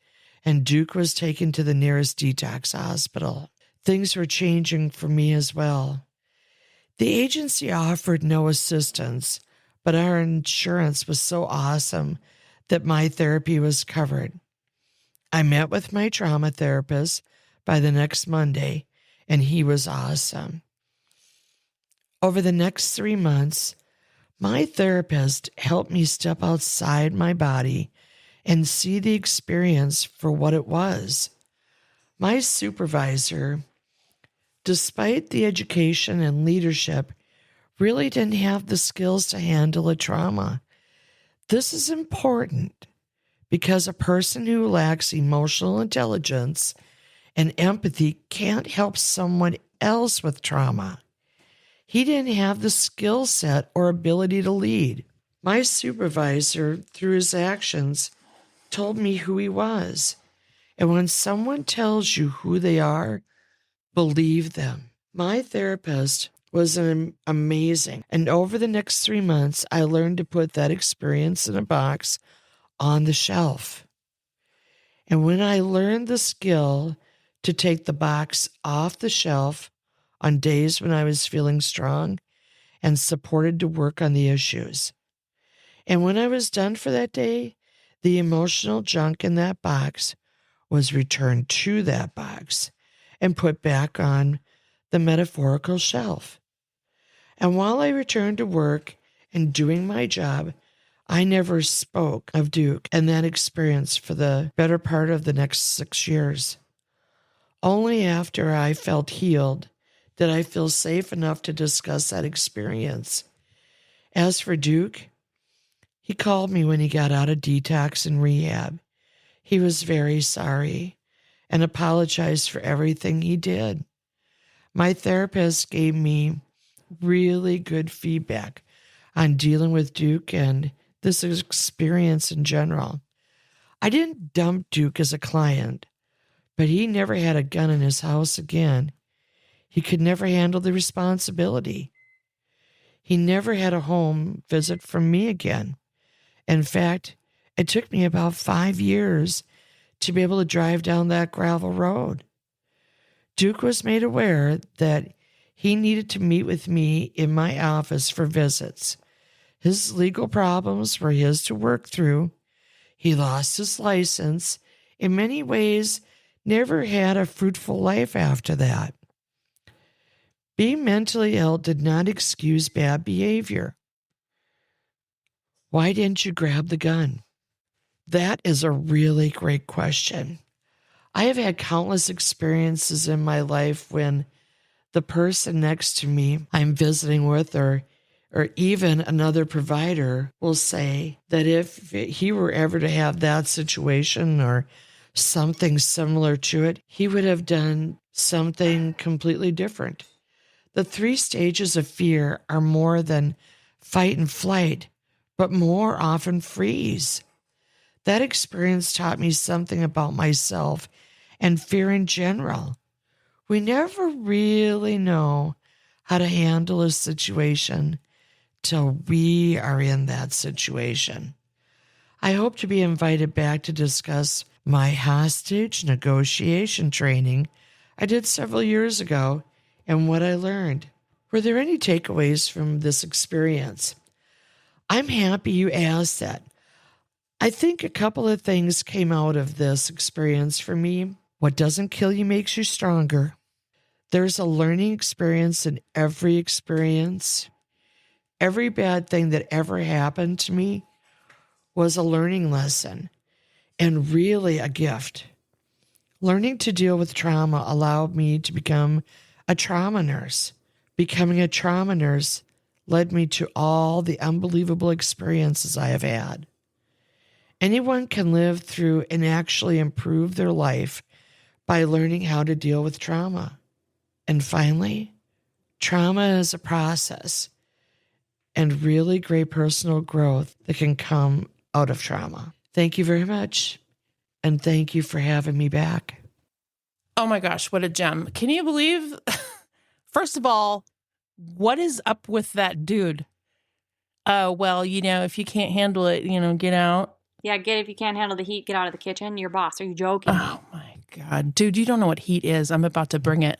and Duke was taken to the nearest detox hospital. Things were changing for me as well. The agency offered no assistance, but our insurance was so awesome that my therapy was covered. I met with my trauma therapist by the next Monday, and he was awesome. Over the next 3 months, my therapist helped me step outside my body and see the experience for what it was. My supervisor, despite the education and leadership, really didn't have the skills to handle a trauma. This is important because a person who lacks emotional intelligence and empathy can't help someone else with trauma. He didn't have the skill set or ability to lead. My supervisor, through his actions, told me who he was. And when someone tells you who they are, believe them. My therapist was amazing. And over the next 3 months, I learned to put that experience in a box on the shelf. And when I learned the skill to take the box off the shelf on days when I was feeling strong and supported to work on the issues. And when I was done for that day, the emotional junk in that box was returned to that box and put back on the metaphorical shelf. And while I returned to work and doing my job, I never spoke of Duke and that experience for the better part of the next 6 years. Only after I felt healed did I feel safe enough to discuss that experience. As for Duke, he called me when he got out of detox and rehab. He was very sorry and apologized for everything he did. My therapist gave me really good feedback on dealing with Duke and this experience in general. I didn't dump Duke as a client, but he never had a gun in his house again. He could never handle the responsibility. He never had a home visit from me again. In fact, it took me about 5 years to be able to drive down that gravel road. Duke was made aware that he needed to meet with me in my office for visits. His legal problems were his to work through. He lost his license. In many ways, never had a fruitful life after that. Being mentally ill did not excuse bad behavior. Why didn't you grab the gun? That is a really great question. I have had countless experiences in my life when the person next to me I'm visiting with or even another provider will say that if he were ever to have that situation or something similar to it, he would have done something completely different. The 3 stages of fear are more than fight and flight, but more often freeze. That experience taught me something about myself and fear in general. We never really know how to handle a situation till we are in that situation. I hope to be invited back to discuss my hostage negotiation training I did several years ago and what I learned. Were there any takeaways from this experience? I'm happy you asked that. I think a couple of things came out of this experience for me. What doesn't kill you makes you stronger. There's a learning experience in every experience. Every bad thing that ever happened to me was a learning lesson and really a gift. Learning to deal with trauma allowed me to become a trauma nurse. Becoming a trauma nurse led me to all the unbelievable experiences I have had. Anyone can live through and actually improve their life by learning how to deal with trauma. And finally, trauma is a process and really great personal growth that can come out of trauma. Thank you very much. And thank you for having me back. Oh my gosh, what a gem. Can you believe, first of all, what is up with that dude? Well, if you can't handle it, get out. Yeah, if you can't handle the heat, get out of the kitchen. Your boss. Are you joking? Oh my God. Dude, you don't know what heat is. I'm about to bring it.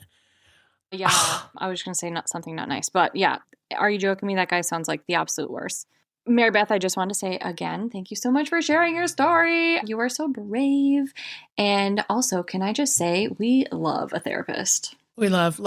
Yeah, I was going to say something not nice. But yeah, are you joking me? That guy sounds like the absolute worst. Mary Beth, I just wanted to say again, thank you so much for sharing your story. You are so brave. And also, can I just say, we love a therapist. We love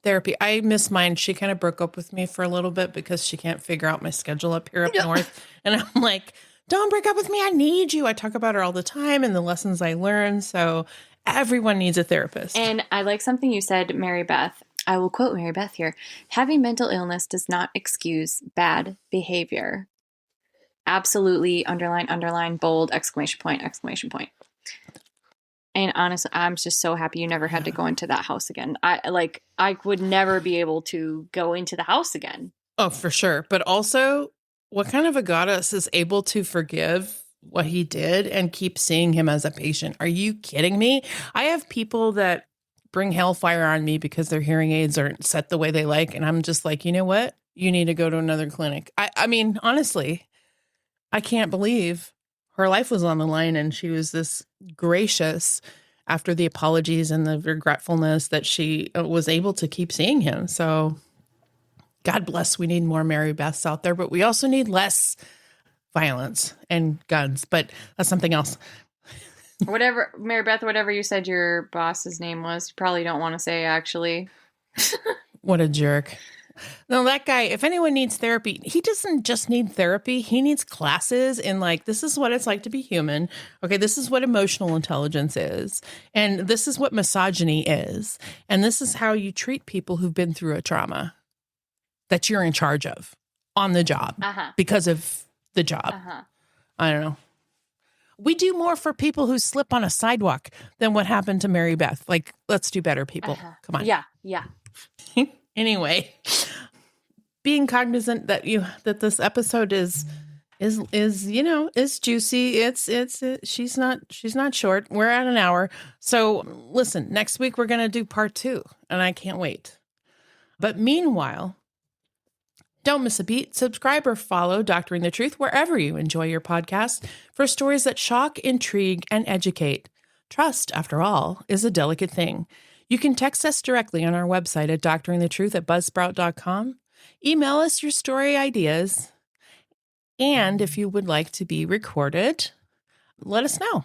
therapy. I miss mine. She kind of broke up with me for a little bit because she can't figure out my schedule up here up north. And I'm like, don't break up with me. I need you. I talk about her all the time and the lessons I learned. So everyone needs a therapist. And I like something you said, Mary Beth. I will quote Mary Beth here. Having mental illness does not excuse bad behavior. Absolutely, underline, bold, exclamation point. And honestly, I'm just so happy you never had to go into that house again. I would never be able to go into the house again. Oh, for sure. But also, what kind of a goddess is able to forgive what he did and keep seeing him as a patient? Are you kidding me? I have people that bring hellfire on me because their hearing aids aren't set the way they like. And I'm just like, you know what? You need to go to another clinic. I mean, honestly, I can't believe her life was on the line and she was this gracious after the apologies and the regretfulness that she was able to keep seeing him. So God bless. We need more Mary Beths out there, but we also need less violence and guns, but that's something else. Whatever, Mary Beth, whatever you said your boss's name was, you probably don't want to say, actually. What a jerk. No, that guy, if anyone needs therapy, he doesn't just need therapy. He needs classes in like, this is what it's like to be human. Okay, this is what emotional intelligence is. And this is what misogyny is. And this is how you treat people who've been through a trauma that you're in charge of on the job because of the job. I don't know. We do more for people who slip on a sidewalk than what happened to Mary Beth. Like, let's do better, people. Come on. Yeah. Anyway, being cognizant that this episode is juicy. She's not short. We're at an hour. So listen, next week we're going to do part 2 and I can't wait. But meanwhile, don't miss a beat. Subscribe or follow Doctoring the Truth wherever you enjoy your podcast for stories that shock, intrigue, and educate. Trust, after all, is a delicate thing. You can text us directly on our website at doctoringthetruth@buzzsprout.com. Email us your story ideas. And if you would like to be recorded, let us know.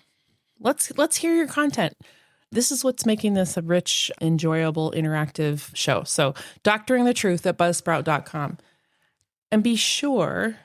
Let's hear your content. This is what's making this a rich, enjoyable, interactive show. So doctoringthetruth@buzzsprout.com. And be sure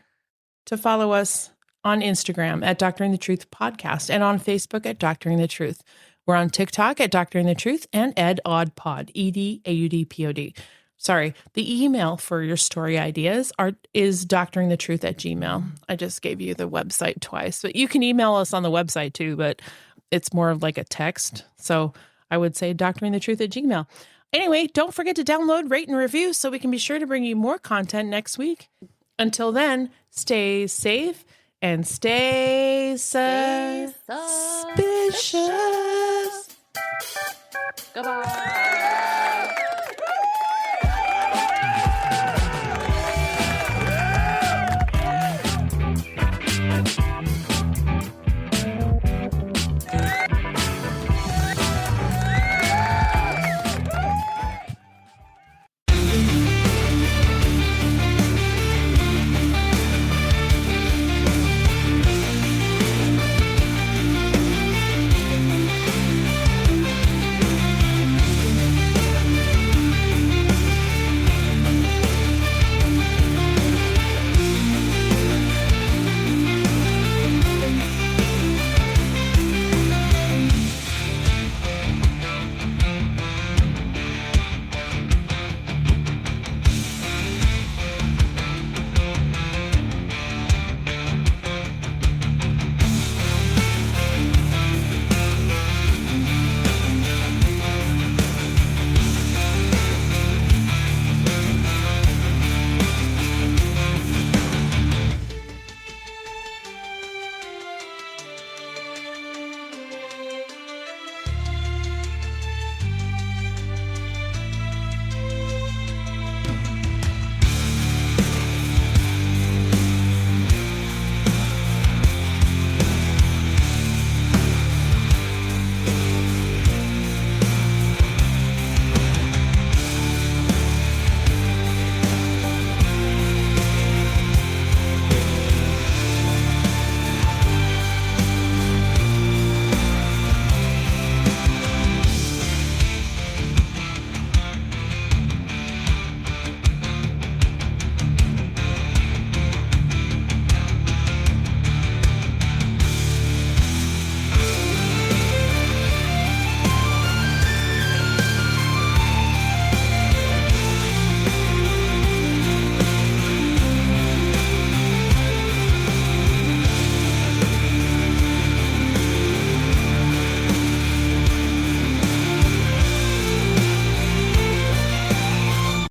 to follow us on Instagram at Doctoring the Truth Podcast and on Facebook at Doctoring the Truth. We're on TikTok at Doctoring the Truth and EdAudPod, EDAUDPOD. Sorry, the email for your story ideas is doctoringthetruth@gmail.com. I just gave you the website twice, but you can email us on the website too, but it's more of like a text. So I would say doctoringthetruth@gmail.com. Anyway, don't forget to download, rate, and review so we can be sure to bring you more content next week. Until then, stay safe and stay suspicious. Goodbye.